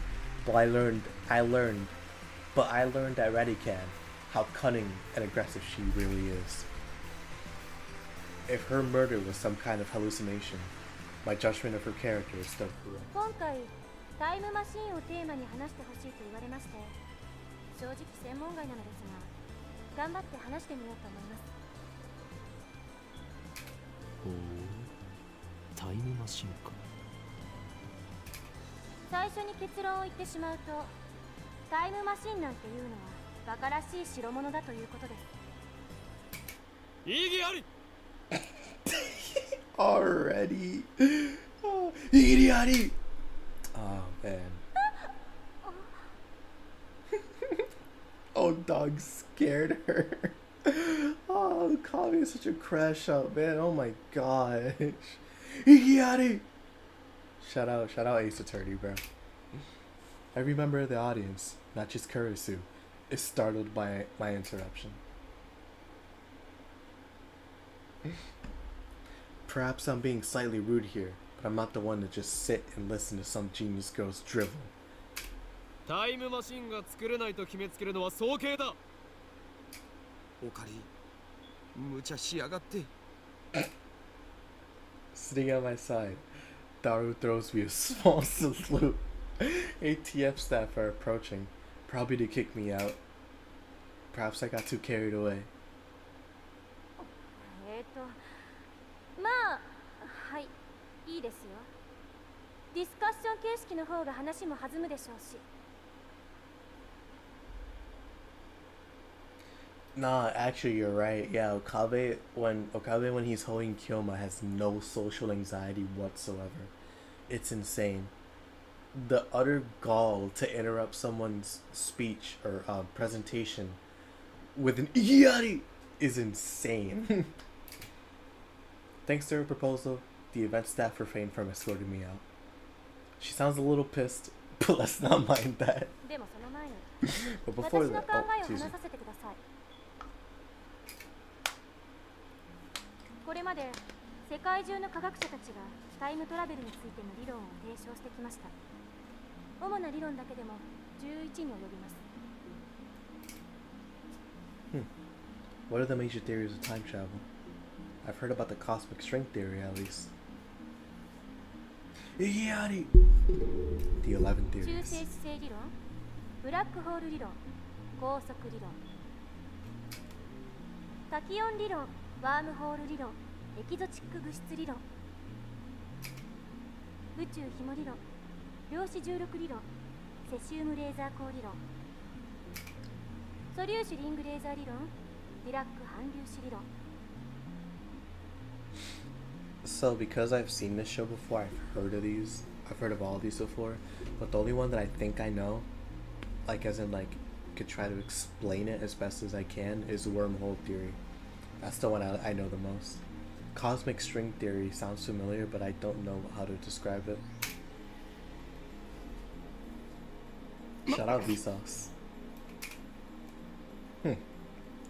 But I learned that Reddy can, how cunning and aggressive she really is. If her murder was some kind of hallucination, my judgment of her character is still correct. 今回タイムマシーンをテーマに話してほしいと言われまして、正直専門外なのですが、頑張って話してみようと思います。ほう、タイムマシンか。最初に結論を言ってしまうと、タイムマシンなんていうのはバカらしい代物だということです。意義あり。Already. Oh, Igiriari. Oh man. Oh, dog scared her. Oh, Kami is such a crash out, man. Oh my gosh. Igiriari. Shout out Ace Attorney, bro. Every member of the audience, not just Kurisu, is startled by my interruption. Perhaps I'm being slightly rude here, but I'm not the one to just sit and listen to some genius girl's drivel. タイムマシンが作れないと決めつけるのは早計だ。おかり、無茶しやがって。Sitting at my side, Daru throws me a small salute. ATF staff are approaching, probably to kick me out. Perhaps I got too carried away. まあ、はい、いいですよ。ディスカッション形式の方が話も弾むでしょうし。Nah, actually you're right. Yeah, Okabe when he's holding Kyoma has no social anxiety whatsoever. It's insane. The utter gall to interrupt someone's speech or presentation with an Igiyari is insane. Thanks to her proposal, the event staff refrained from escorting me out. She sounds a little pissed, but let's not mind that. でもその前に、 But 私 before の that, 考えを excuse 話 me. させてください。これまで世界中の科学者たちがタイムトラベルについての理論を提唱してきました。主な理論だけでも11に及びます。What are the major theories of time travel? I've heard about the cosmic string theory at least. Igiyari! The 11 中 theories. 性子星理論、ブラックホール理論、高速理論、タキオン理論、ワームホール理論、エキゾチック物質理論、宇宙紐理論、量子重力理論、セシウムレーザー光理論、素粒子リングレーザー理論、ディラック反粒子理論。 So because I've seen this show before, I've heard of all these before, but the only one that I think I know, like as in like could try to explain it as best as I can, is wormhole theory. That's the one I know the most. Cosmic string theory sounds familiar, but I don't know how to describe it. Shout out Vsauce.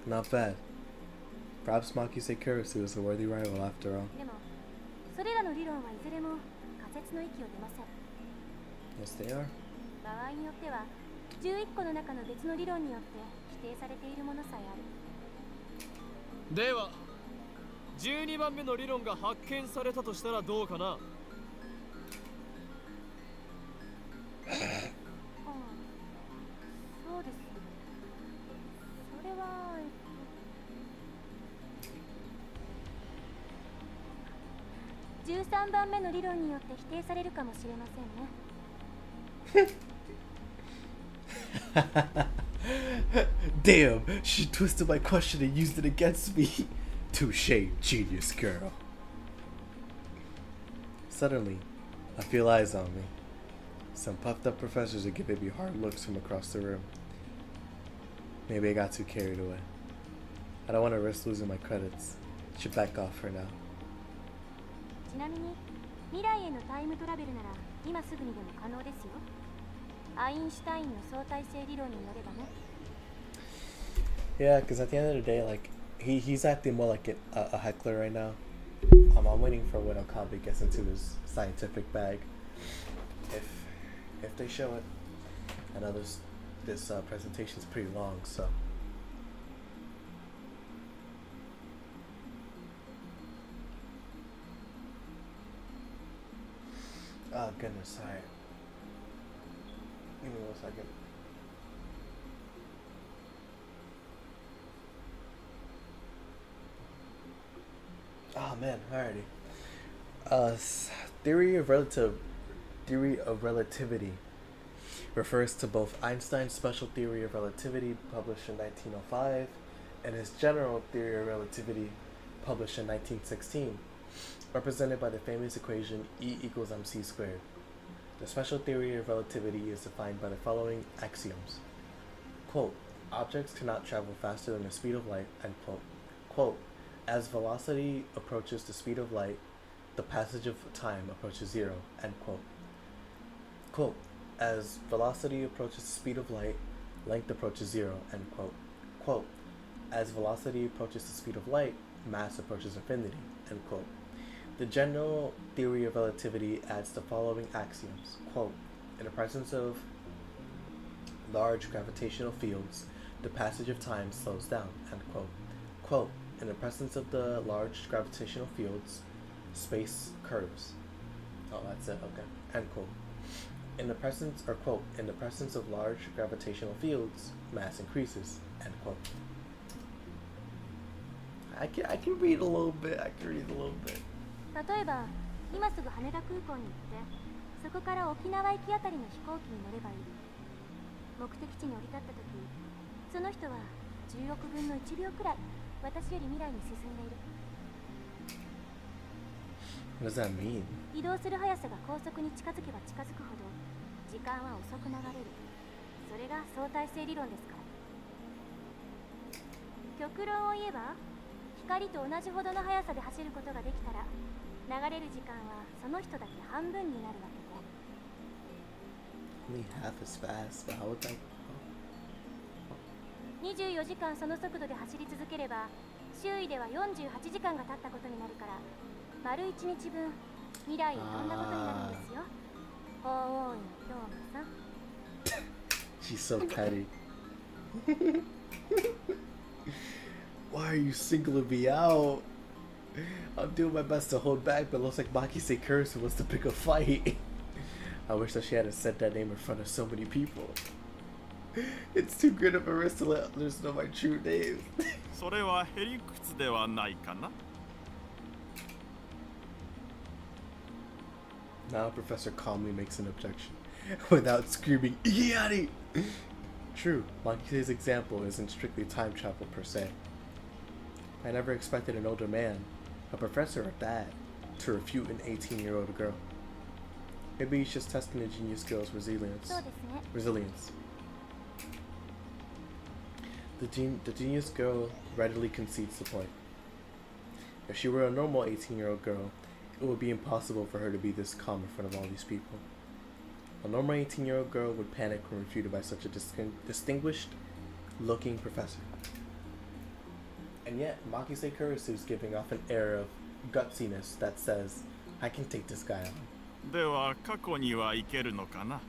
Not bad. Perhaps Makise Kurisu is a worthy rival after all. でもそれらの理論はいずれも仮説の域を出ません。 Yes, they are. 場合によっては11個の中の別の理論によって否定されているものさえある。では12番目の理論が発見されたとしたらどうかな。うん、そうです。それは13番目の理論によって否定されるかもしれませんね。Damn, she twisted my question and used it against me. Touche, genius girl. Suddenly, I feel eyes on me. Some puffed up professors are giving me hard looks from across the room. Maybe I got too carried away. I don't want to risk losing my credits. Should back off for now. ちなみに未来へのタイムトラベルなら今すぐにでも可能ですよ。アインシュタインの相対性理論によればね。 Yeah, because at the end of the day, like, he's acting more like a heckler right now. I'm waiting for when Okabe gets into his scientific bag. If they show it. I know this presentation's pretty long, so. Oh goodness, alright. Give me 1 second. Oh man, alrighty. Theory of relativity refers to both Einstein's special theory of relativity, published in 1905, and his general theory of relativity, published in 1916, represented by the famous equation E equals mc squared. The special theory of relativity is defined by the following axioms. Quote, objects cannot travel faster than the speed of light, end quote. Quote, as velocity approaches the speed of light, the passage of time approaches zero, end quote. Quote, as velocity approaches the speed of light, length approaches zero, end quote. Quote, as velocity approaches the speed of light, mass approaches infinity, end quote. The general theory of relativity adds the following axioms. Quote, in the presence of large gravitational fields, the passage of time slows down, end quote. Quote, in the presence of the large gravitational fields, space curves. Oh, that's it, okay. End quote. In the presence of large gravitational fields, mass increases, end quote. I can read a little bit. 例えば今すぐ羽田空港に行ってそこから沖縄行きあたりの飛行機に乗ればいい。目的地に降り立った時その人は10億分の1秒くらい私より未来に進んでいる。 What does that mean? 移動する速さが高速に近づけば近づくほど時間は遅く流れる。それが相対性理論ですから。極論を言えば光と同じほどの速さで走ることができたら流れる時間はその人だけ半分になるわけで。 Only half as fast, but how would that? 24時間その速度で走り続ければ周囲では48時間が経ったことになるから丸1日分未来へ飛んだことになるんですよ。鳳凰院京馬さん。 She's so petty. Why are you singling me out? I'm doing my best to hold back, but it looks like Makise Kurisu wants to pick a fight. I wish that she hadn't said that name in front of so many people. It's too good of a risk to let others know my true name. それはへりくつではないかな。 Now Professor calmly makes an objection, without screaming, Igiyari! True, Makise's example isn't strictly time travel per se. I never expected an older man, a professor at that, to refute an 18-year-old girl. Maybe he's just testing the genius girl's resilience. そうですね。 Resilience. The genius girl readily concedes the point. If she were a normal 18-year-old girl, it would be impossible for her to be this calm in front of all these people. A normal 18-year-old girl would panic when refuted by such a distinguished-looking professor. And yet, Makise Kurisu is giving off an air of gutsiness that says, I can take this guy on. では過去には行けるのかな。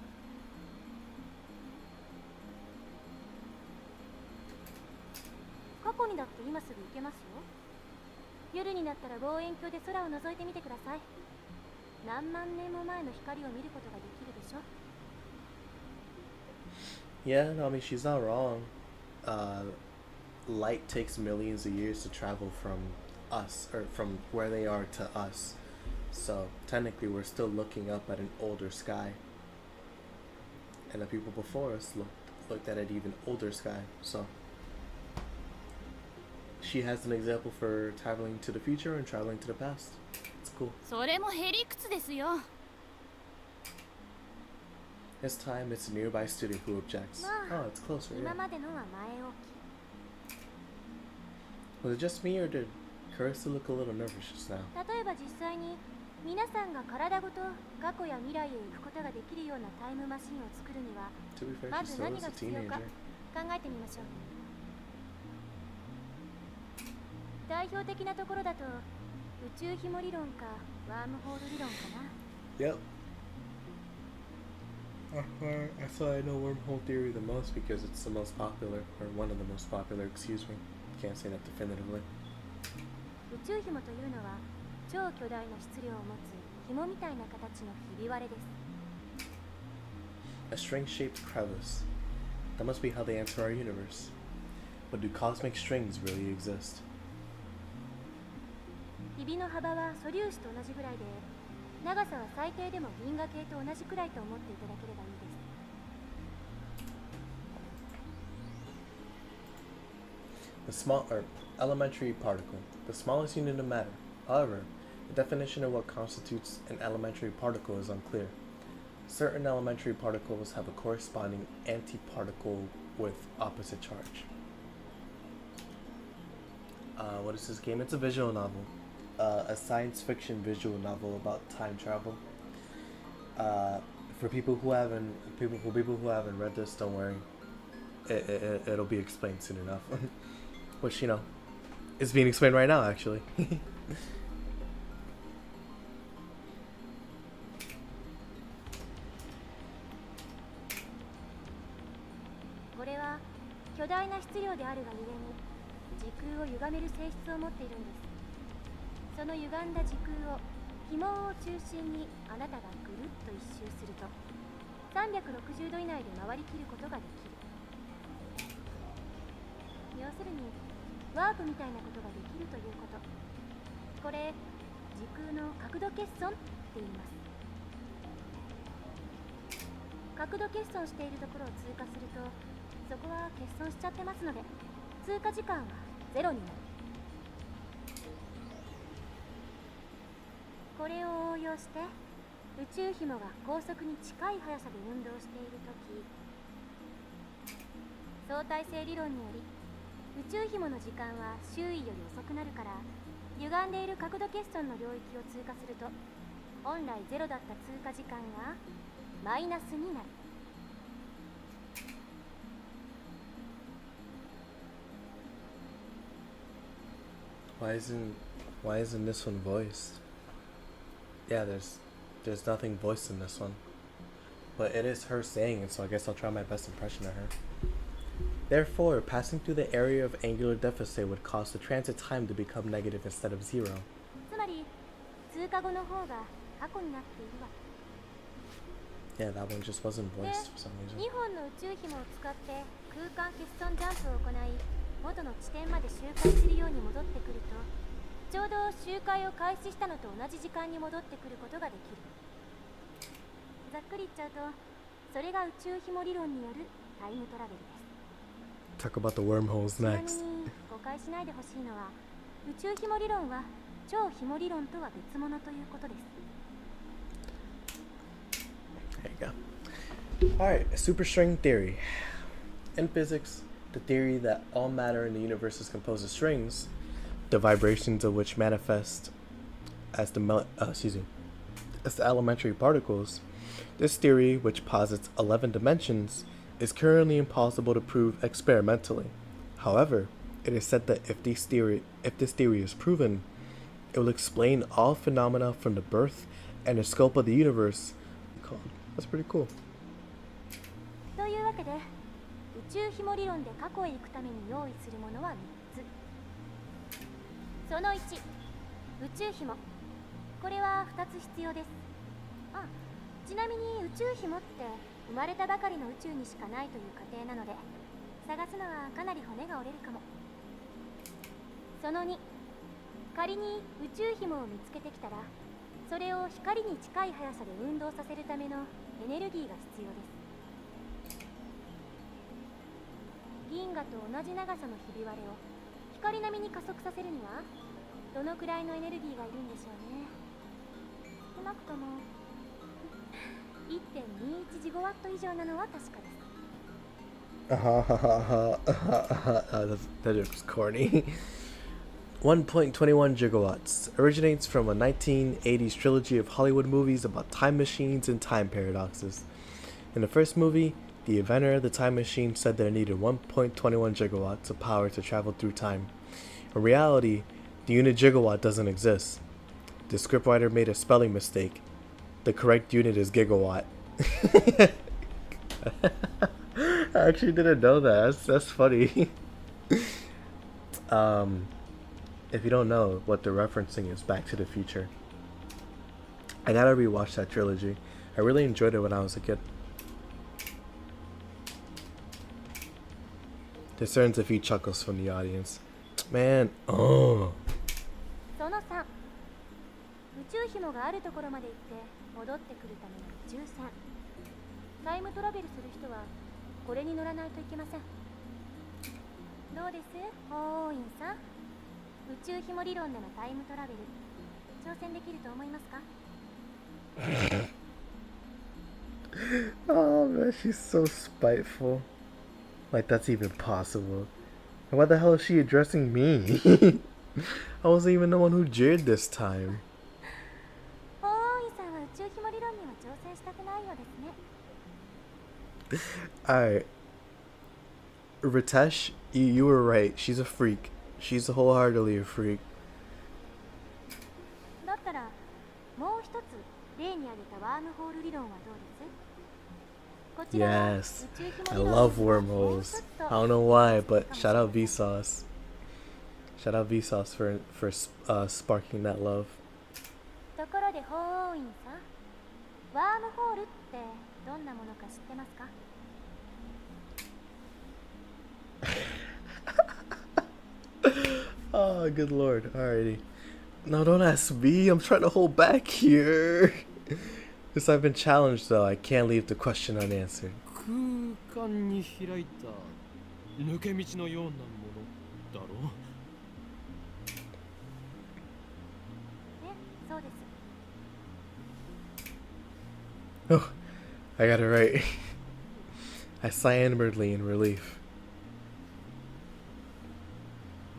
過去にだって今すぐ行けますよ。夜になったら望遠鏡で空を覗いてみてください。何万年も前の光を見ることができるでしょ。Yeah, no, I mean, she's not wrong. Light takes millions of years to travel from us, or from where they are to us. So, technically, we're still looking up at an older sky. And the people before us looked at an even older sky. So, she has an example for traveling to the future and traveling to the past. It's cool. それもへりくつですよ。 This time, it's a nearby student who objects. Oh, it's closer, 今 yeah. までのは前置き。 Was it just me, or did Kurisu look a little nervous just now? 例えば実際に皆さんが体ごと過去や未来へ行くことができるようなタイムマシンを作るには To be fair, ま she ず still 何 was が a 必要か teenager. 考えてみましょう。代表的なところだと宇宙ひも理論かワームホール理論かな。 Yep. That's why I know wormhole theory the most, because it's the most popular, or one of the most popular, excuse me. Can't say that definitively. 宇宙ひもというのは超巨大な質量を持つ紐みたいな形のひび割れです。 A string-shaped crevice. That must be how they enter our universe. But do cosmic strings really exist? ひびの幅は素粒子と同じぐらいで、長さは最低でも銀河系と同じくらいと思っていただければいいです。 The small, or elementary particle, the smallest unit of matter. However, the definition of what constitutes an elementary particle is unclear. Certain elementary particles have a corresponding antiparticle with opposite charge. What is this game? It's a visual novel. A science fiction visual novel about time travel. For people who haven't read this, don't worry. It'll be explained soon enough. Which, you know, is being explained right now, actually. これは巨大な質量であるがゆえに時空を歪める性質を持っているんです。その歪んだ時空を紐を中心にあなたがぐるっと一周すると360度以内で回りきることができる。要するにワープみたいなことができるということ。これ時空の角度欠損って言います。角度欠損しているところを通過するとそこは欠損しちゃってますので通過時間はゼロになる。これを応用して宇宙紐が高速に近い速さで運動しているとき、相対性理論により宇宙紐の時間は周囲より遅くなるから、歪んでいる角度欠損の領域を通過すると本来ゼロだった通過時間がマイナスになる。Why isn't this one voiced? Yeah, there's nothing voiced in this one. But it is her saying it, so I guess I'll try my best impression of her. Therefore, passing through the area of angular deficit would cause the transit time to become negative instead of zero. つまり通過後の方が過去になっているわ。 Yeah, that one just wasn't で、 voiced for some reason. 2本の宇宙紐を使って空間欠損ジャンプを行い元の地点まで周回するように戻ってくると、ちょうど周回を開始したのと同じ時間に戻ってくることができる。ざっくり言っちゃうと、それが宇宙紐理論によるタイムトラベルです。 Talk about the wormholes ちなみ next. に誤解しないでほしいのは、宇宙紐理論は超紐理論とは別物ということです。 There you go. Alright, superstring theory. In physics, the theory that all matter in the universe is composed of strings the vibrations of which manifest as as the elementary particles. This theory, which posits 11 dimensions, is currently impossible to prove experimentally. However, it is said that if this theory is proven, it will explain all phenomena from the birth and the scope of the universe. That's pretty cool. というわけで、宇宙紐理論で過去へ行くために用意するものは3つ。その1、宇宙紐。これは2つ必要です。あ、ちなみに宇宙紐って生まれたばかりの宇宙にしかないという過程なので、探すのはかなり骨が折れるかも。その2、仮に宇宙紐を見つけてきたら、それを光に近い速さで運動させるためのエネルギーが必要です。銀河と同じ長さのひび割れを光並みに加速させるにはどのくらいのエネルギーがいるんでしょうね。少なくとも1.21 ジゴワット以上なのは確かです。That joke's corny. 1.21 gigawatts originates from a 1980s trilogy of Hollywood movies about time machines and time paradoxes. In the first movie, the inventor of the time machine said that it needed 1.21 gigawatts of power to travel through time. In reality, the unit gigawatt doesn't exist. The scriptwriter made a spelling mistake. The correct unit is gigawatt. I actually didn't know that. That's funny. If you don't know what they're referencing is Back to the Future. I gotta rewatch that trilogy. I really enjoyed it when I was a kid. Discerns a few chuckles from the audience. Man, oh. その3、宇宙紐があるところまで行って戻ってくるための宇宙船。タイムトラベルする人はこれに乗らないといけません。どうです、ホーインさん。宇宙紐理論でのタイムトラベル挑戦できると思いますか？ Oh man, she's so spiteful. Like that's even possible. And why the hell is she addressing me? I wasn't even the one who jeered this time. ホーインさんは宇宙紐理論には挑戦したくないようですね。Alright. Ritesh, you were right. She's a freak. She's wholeheartedly a freak. だったらもう一つ例に挙げたワームホール理論はどうです？こちらが Yes, 宇宙紐 I 理論 love のもう一 wormholes. つと I don't know why, but shout out Vsauce. Shout out Vsauce for sparking that love. ところでホーインさん、ワームホールってどんなものか知ってますか？ Oh, good lord. Alrighty. No, don't ask me. I'm trying to hold back here. Because I've been challenged, though. I can't leave the question unanswered. 空間に開いた抜け道のようなものだろう。ね、そうです。 Oh, I got it right. I sigh inwardly in relief.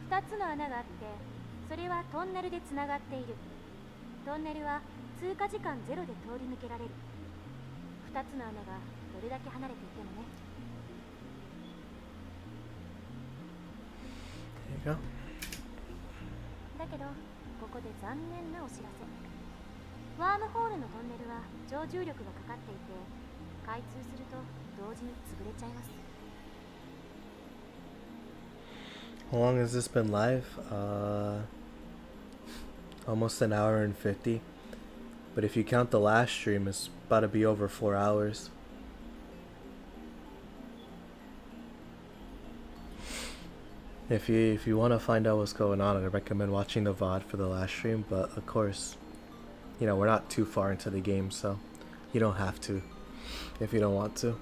2つの穴があって、それはトンネルでつながっている。トンネルは通過時間ゼロで通り抜けられる。2つの穴がどれだけ離れていてもね。There you go. だけど、ここで残念なお知らせ。ワームホールのトンネルは超重力がかかっていて、開通すると同時に潰れちゃいます。 How long has this been live? Almost an hour and 50. But if you count the last stream, it's about to be over 4 hours. If you want to find out what's going on, I recommend watching the VOD for the last stream. But of course, you know, we're not too far into the game, so you don't have to if you don't want to.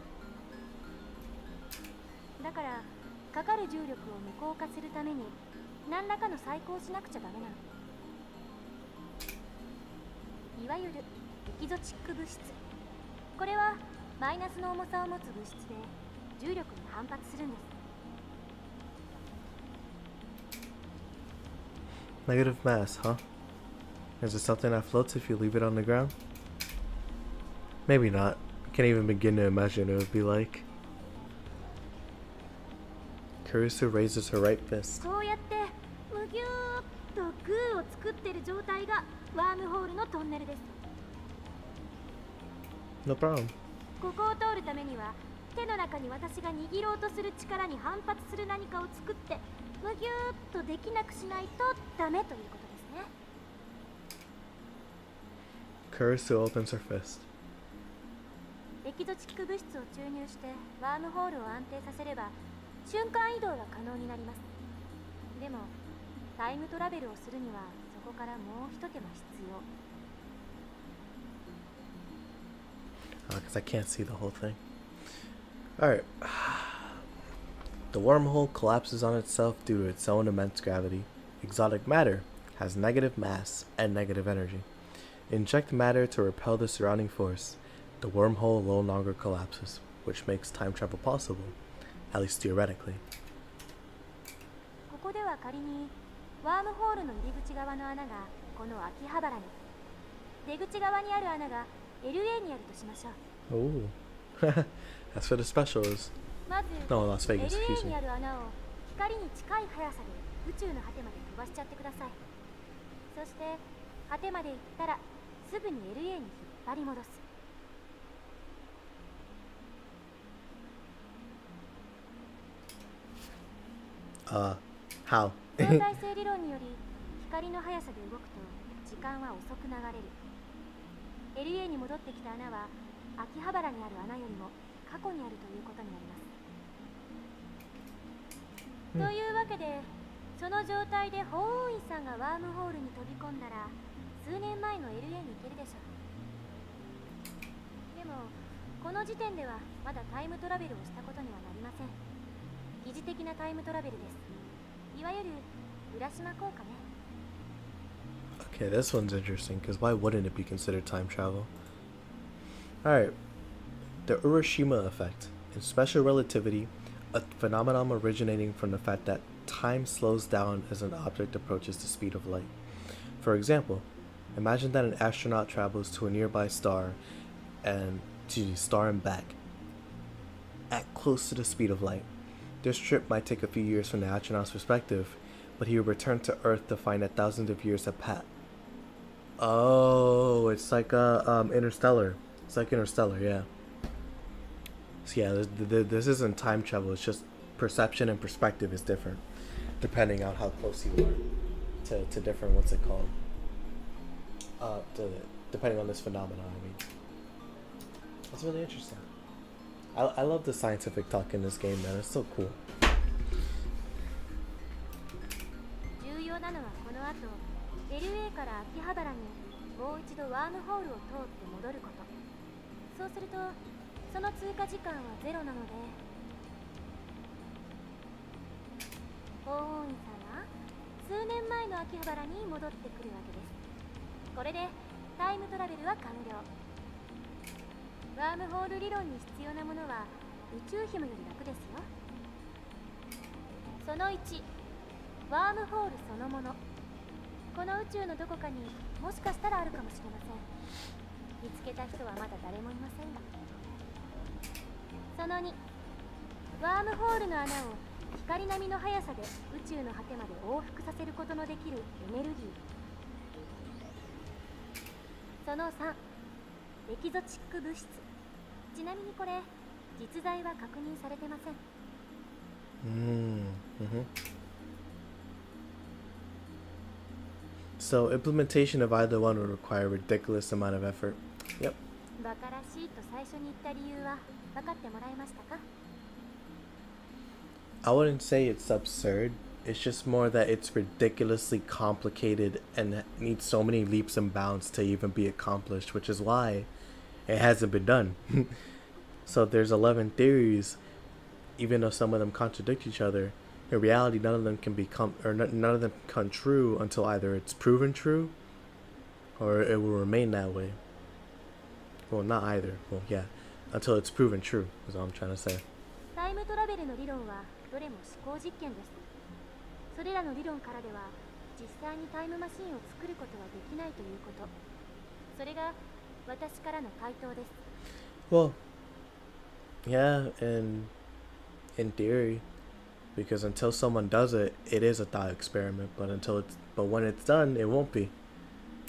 だから、かかる重力を無効化するために何らかの細工をしなくちゃダメなの。いわゆるエキゾチック物質。これはマイナスの重さを持つ物質で重力に反発するんです。Negative mass, huh? Is it something that floats if you leave it on the ground? Maybe not. I can't even begin to imagine what it would be like. Kurisu raises her right fist. こうやってむぎゅーっとグーを作ってる状態がワームホールのトンネルです。 No problem. ここを通るためには手の中に私が握ろうとする力に反発する何かを作ってむぎゅーっとできなくしないとダメということですね。 Kurisu opens her fist. エキゾチック物質を注入してワームホールを安定させれば瞬間移動は可能になります。でもタイムトラベルをするにはそこからもう一手間必要。 Because I can't see the whole thing. Alright. The wormhole collapses on itself due to its own immense gravity. Exotic matter has negative mass and negative energy. Inject matter to repel the surrounding force. The wormhole no longer collapses, which makes time travel possible, at least theoretically. ここでは仮にワームホールの入り口側の穴がこの秋葉原に、出口側にある穴が LA にあるとしましょう。 Ooh. That's what the special is. まず No, Las Vegas, excuse LA に me. ある穴を光に近い速さで宇宙の果てまで飛ばしちゃってください。そして果てまで行ったらすぐに LA に引っ張り戻す。 How? 相対性理論により光の速さで動くと時間は遅く流れる。 LA に戻ってきた穴は秋葉原にある穴よりも過去にあるということになります。というわけでその状態で法王院さんがワームホールに飛び込んだら数年前の LA に行けるでしょう。でもこの時点ではまだタイムトラベルをしたことにはなりません。疑似的なタイムトラベルです。いわゆる浦島効果ね。 Okay, this one's interesting, because why wouldn't it be considered time travel? Alright. The Urashima effect. In special relativity, a phenomenon originating from the fact that time slows down as an object approaches the speed of light. For example, imagine that an astronaut travels to a nearby star and back at close to the speed of light. This trip might take a few years from the astronaut's perspective, but he will return to Earth to find that thousands of years have passed. Oh, it's like Interstellar. It's like Interstellar, yeah. So yeah, this isn't time travel. It's just perception and perspective is different, depending on how close you are to different, what's it called? Depending on this phenomenon, I mean. That's really interesting. I love the scientific talk in this game, man. It's so cool. 重要なのはこの後 LA から秋葉原にもう一度ワームホールを通って戻ること。そうするとその通過時間はゼロなので、法王院さんは数年前の秋葉原に戻ってくるわけです。これでタイムトラベルは完了。ワームホール理論に必要なものは宇宙紐より楽ですよ。その1、ワームホールそのもの。この宇宙のどこかにもしかしたらあるかもしれません。見つけた人はまだ誰もいませんが。その2、ワームホールの穴を光並みの速さで宇宙の果てまで往復させることのできるエネルギー。その3、エキゾチック物質。ちなみにこれ実在は確認されてません。So implementation of either one would require a ridiculous amount of effort. Yep. バカらしいと最初に言った理由は分かってもらえましたか？ I wouldn't say it's absurd. It's just more that it's ridiculously complicated and needs so many leaps and bounds to even be accomplished, which is why it hasn't been done. So there's 11 theories, even though some of them contradict each other. In reality, none of them can none of them come true until either it's proven true or it will remain that way. Well, not either. Well, yeah, until it's proven true is all I'm trying to say. タイムトラベルの理論はどれも思考実験です。それらの理論からでは実際にタイムマシンを作ることはできないということ。それが私からの回答です。 Well, yeah, in theory, because until someone does it, it is a thought experiment. But when it's done, it won't be,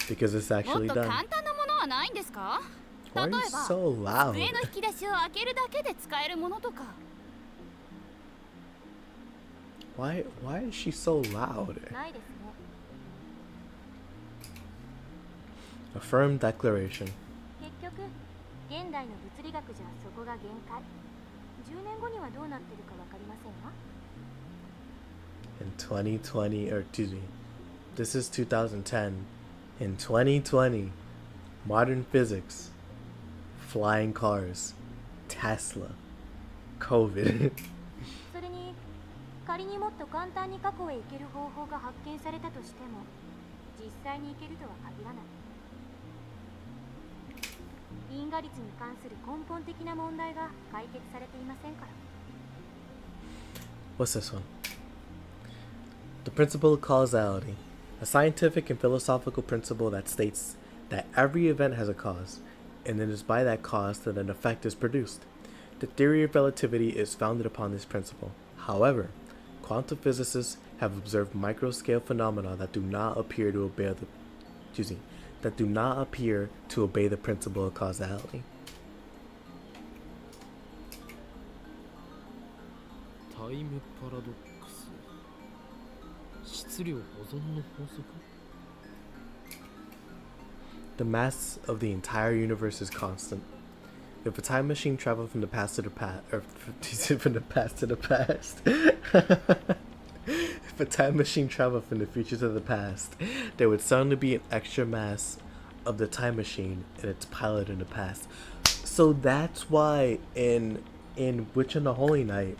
because it's もっ actually と done. 簡単なものはないんですか？ Why 例 are え you ば so loud? 机の引き出しを開けるだけで使えるものとか。 Why is she so loud? ないですね。 A firm declaration. 結局現代の物理学じゃそこが限界。10年後にはどうなってるかわかりませんわ。 In 2020, or excuse me, this is 2010. In 2020, modern physics, flying cars, Tesla, COVID. それに仮にもっと簡単に過去へ行ける方法が発見されたとしても、実際に行けるとは限らない。因果率に関する根本的な問題が解決されていませんから。 What's this one? The principle of causality, a scientific and philosophical principle that states that every event has a cause, and it is by that cause that an effect is produced. The theory of relativity is founded upon this principle. However, quantum physicists have observed microscale phenomena that do not appear to obey the principle of causality. タイムパラドックス、質量保存の法則。 The mass of the entire universe is constant. If a time machine traveled from the past to the past, or from the past to the past, if a time machine traveled from the future to the past, there would suddenly be an extra mass of the time machine and its pilot in the past. So that's why in Witch and the Holy Night,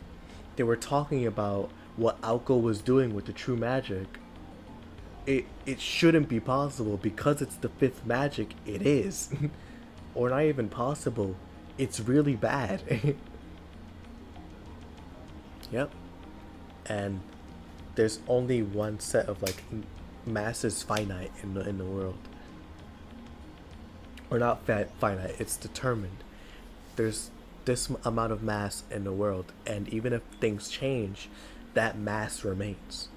they were talking about what Alko was doing with the true magic. It shouldn't be possible because it's the fifth magic. It is. Or not even possible. It's really bad. Yep. And there's only one set of like mass is finite in the world. Or not finite, it's determined. There's this amount of mass in the world, and even if things change, that mass remains.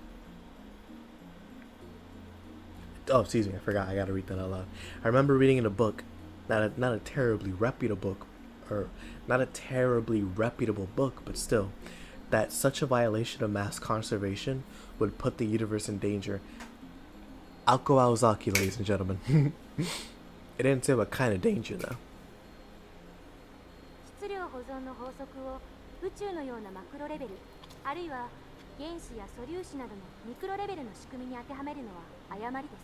Oh, excuse me, I forgot. I gotta read that out loud. I remember reading in a book, not a terribly reputable book, but still, that such a violation of mass conservation would put the universe in danger. Alko Aozaki, ladies and gentlemen. It didn't say what kind of danger, though. 質量保存の法則を宇宙のようなマクロレベル、あるいは原子や素粒子などのミクロレベルの仕組みに当てはめるのは誤りで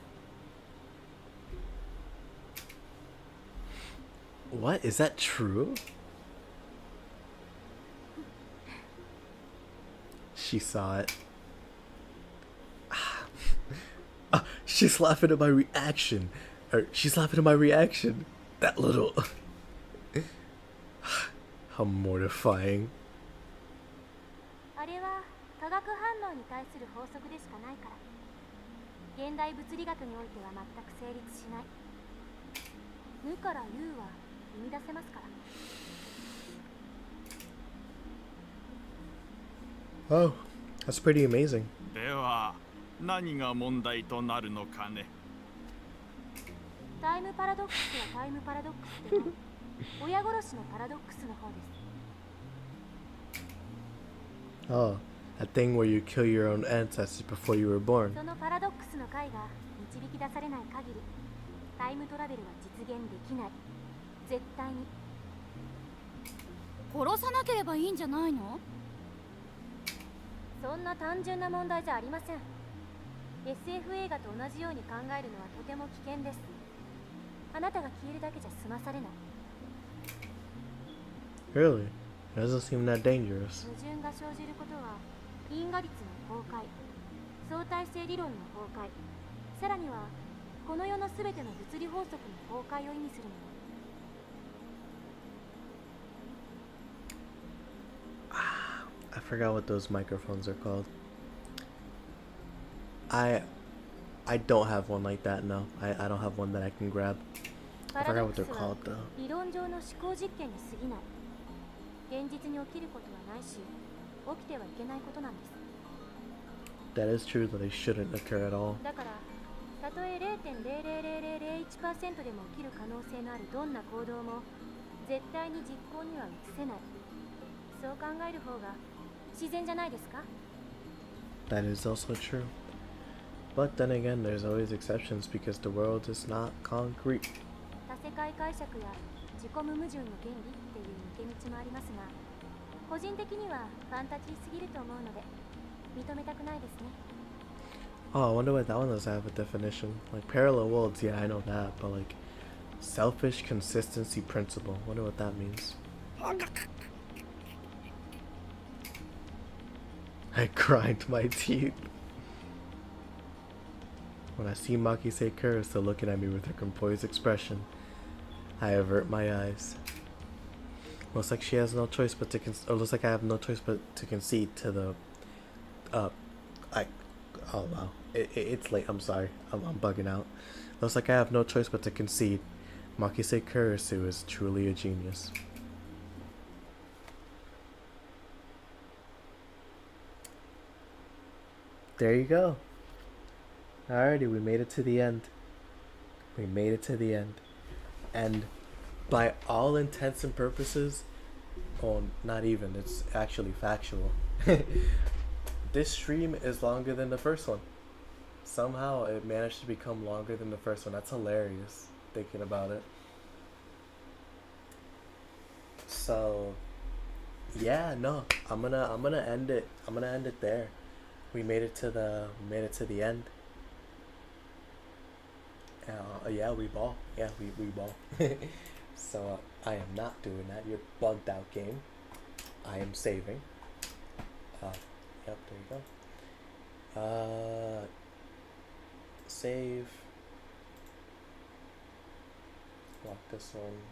す。 What? Is that true? She saw it. She's laughing at my reaction. She's laughing at my reaction. That little... How mortifying. あれは化学反応に対する法則でしかないから。現代物理学においては全く成立しない。無から有は生み出せますから。 Oh, that's pretty amazing. では何が問題となるのかね。タイムパラドックスはタイムパラドックスでも親殺しのパラドックスの方です。 Oh, a thing where you kill your own ancestors before you were born. そのパラドックスの解が導き出されない限り、タイムトラベルは実現できない。絶対に。殺さなければいいんじゃないの？そんな単純な問題じゃありません。SF 映画と同じように考えるのはとても危険です。あなたが消えるだけじゃ済まされない。 Really? It doesn't seem that dangerous. 矛盾が生じることは因果率の崩壊、相対性理論の崩壊、さらにはこの世のすべての物理法則の崩壊を意味するもの。 I forgot what those microphones are called. I I don't have one like that. No, I don't have one that I can grab. パ I ラド forgot ッ what ク they're スは called though. 理論上の思考実験に過ぎない。現実に起きることはないし、起きてはいけないことなんです。 That is true that they shouldn't occur at all. だから、たとえ 0.00001% でも起きる可能性のあるどんな行動も絶対に実行には移せない。そう考える方が自然じゃないですか? That is also true. But then again, there's always exceptions because the world is not concrete. 多世界解釈や自己無矛盾の原理っていう抜け道もありますが、個人的にはファンタジーすぎると思うので認めたくないですね。 Oh, I wonder what that one does have a definition. Like parallel worlds, yeah, I know that, but like selfish consistency principle. Wonder what that means. I grind my teeth. When I see Maki Kura still looking at me with her composed expression, I avert my eyes. Looks like she has no choice but to looks like I have no choice but to concede to the oh wow. It's late, I'm sorry. I'm bugging out. Looks like I have no choice but to concede. Makise Kurisu is truly a genius. There you go. Alrighty, we made it to the end. We made it to the end. And by all intents and purposes, oh, not even, it's actually factual. This stream is longer than the first one. Somehow it managed to become longer than the first one. That's hilarious, thinking about it. So yeah, no, I'm gonna end it. I'm gonna end it there. We made it to the end. Yeah, we ball. Yeah, we ball. So I am not doing that. You're bugged out, game. I am saving. Yep, there you go. Save. Lock this one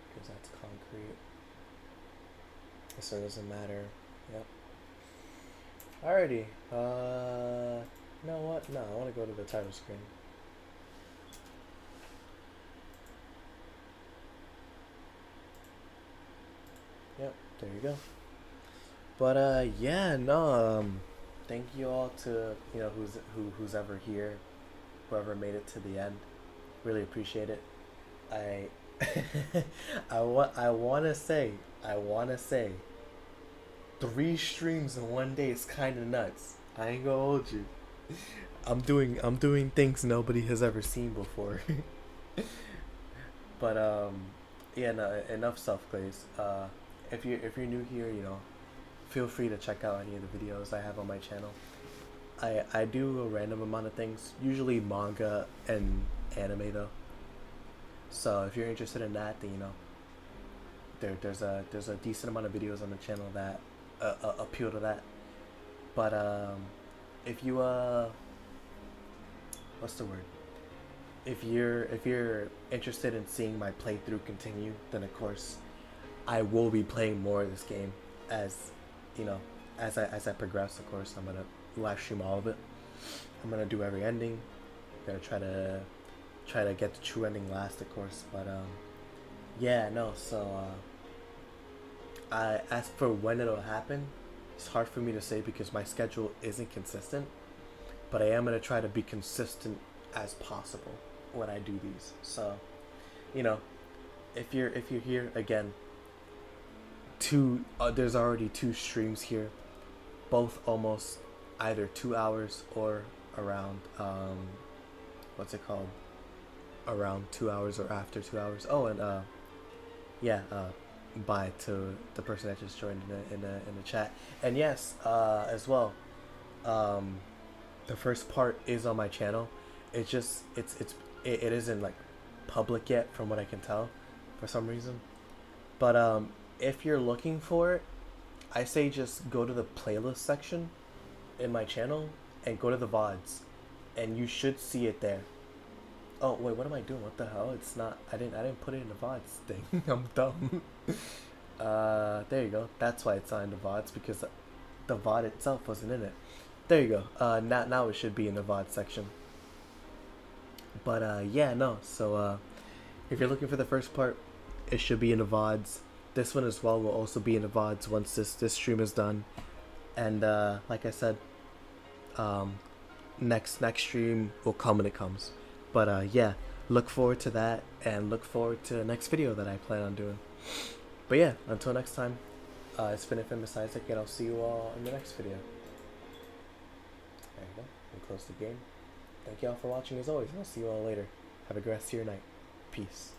because that's concrete. This one doesn't matter. Yep. Alrighty. You know what? No, I want to go to the title screen. Yep, there you go. But yeah, no, thank you all to who's ever here, whoever made it to the end. Really appreciate it. I wanna say 3 streams in one day is kind of nuts. I ain't gonna hold you. I'm doing things nobody has ever seen before. But yeah, no, enough self-glaze. If you're new here, feel free to check out any of the videos I have on my channel. I do a random amount of things, usually manga and anime though. So if you're interested in that, then there's a decent amount of videos on the channel that appeal to that. But if you what's the word? If you're interested in seeing my playthrough continue, then of course I will be playing more of this game as I progress. Of course, I'm gonna live stream all of it. I'm gonna do every ending. Gonna try to get the true ending last, of course. But yeah, no. So as for when it'll happen, it's hard for me to say because my schedule isn't consistent. But I am gonna try to be consistent as possible when I do these. So, if you're here again, there's already 2 streams here, both almost either 2 hours or around what's it called? Around 2 hours or after 2 hours. Oh, and bye to the person that just joined in the chat. And yes, as well, the first part is on my channel. It isn't like public yet from what I can tell for some reason. But if you're looking for it, I say just go to the playlist section in my channel and go to the VODs and you should see it there. Oh wait, what am I doing? What the hell? It's not, I didn't put it in the VODs thing. I'm dumb. There you go. That's why it's not in the VODs, because the VOD itself wasn't in it. There you go. Now it should be in the VOD section. But yeah, no. So if you're looking for the first part, it should be in the VODs. This one as well will also be in the VODs once this stream is done. And like I said, next stream will come when it comes. But yeah, look forward to that, and look forward to the next video that I plan on doing. But yeah, until next time, it's been Infamous Isaac, and I'll see you all in the next video. There you go. We'll close the game. Thank you all for watching as always, and I'll see you all later. Have a good rest of your night. Peace.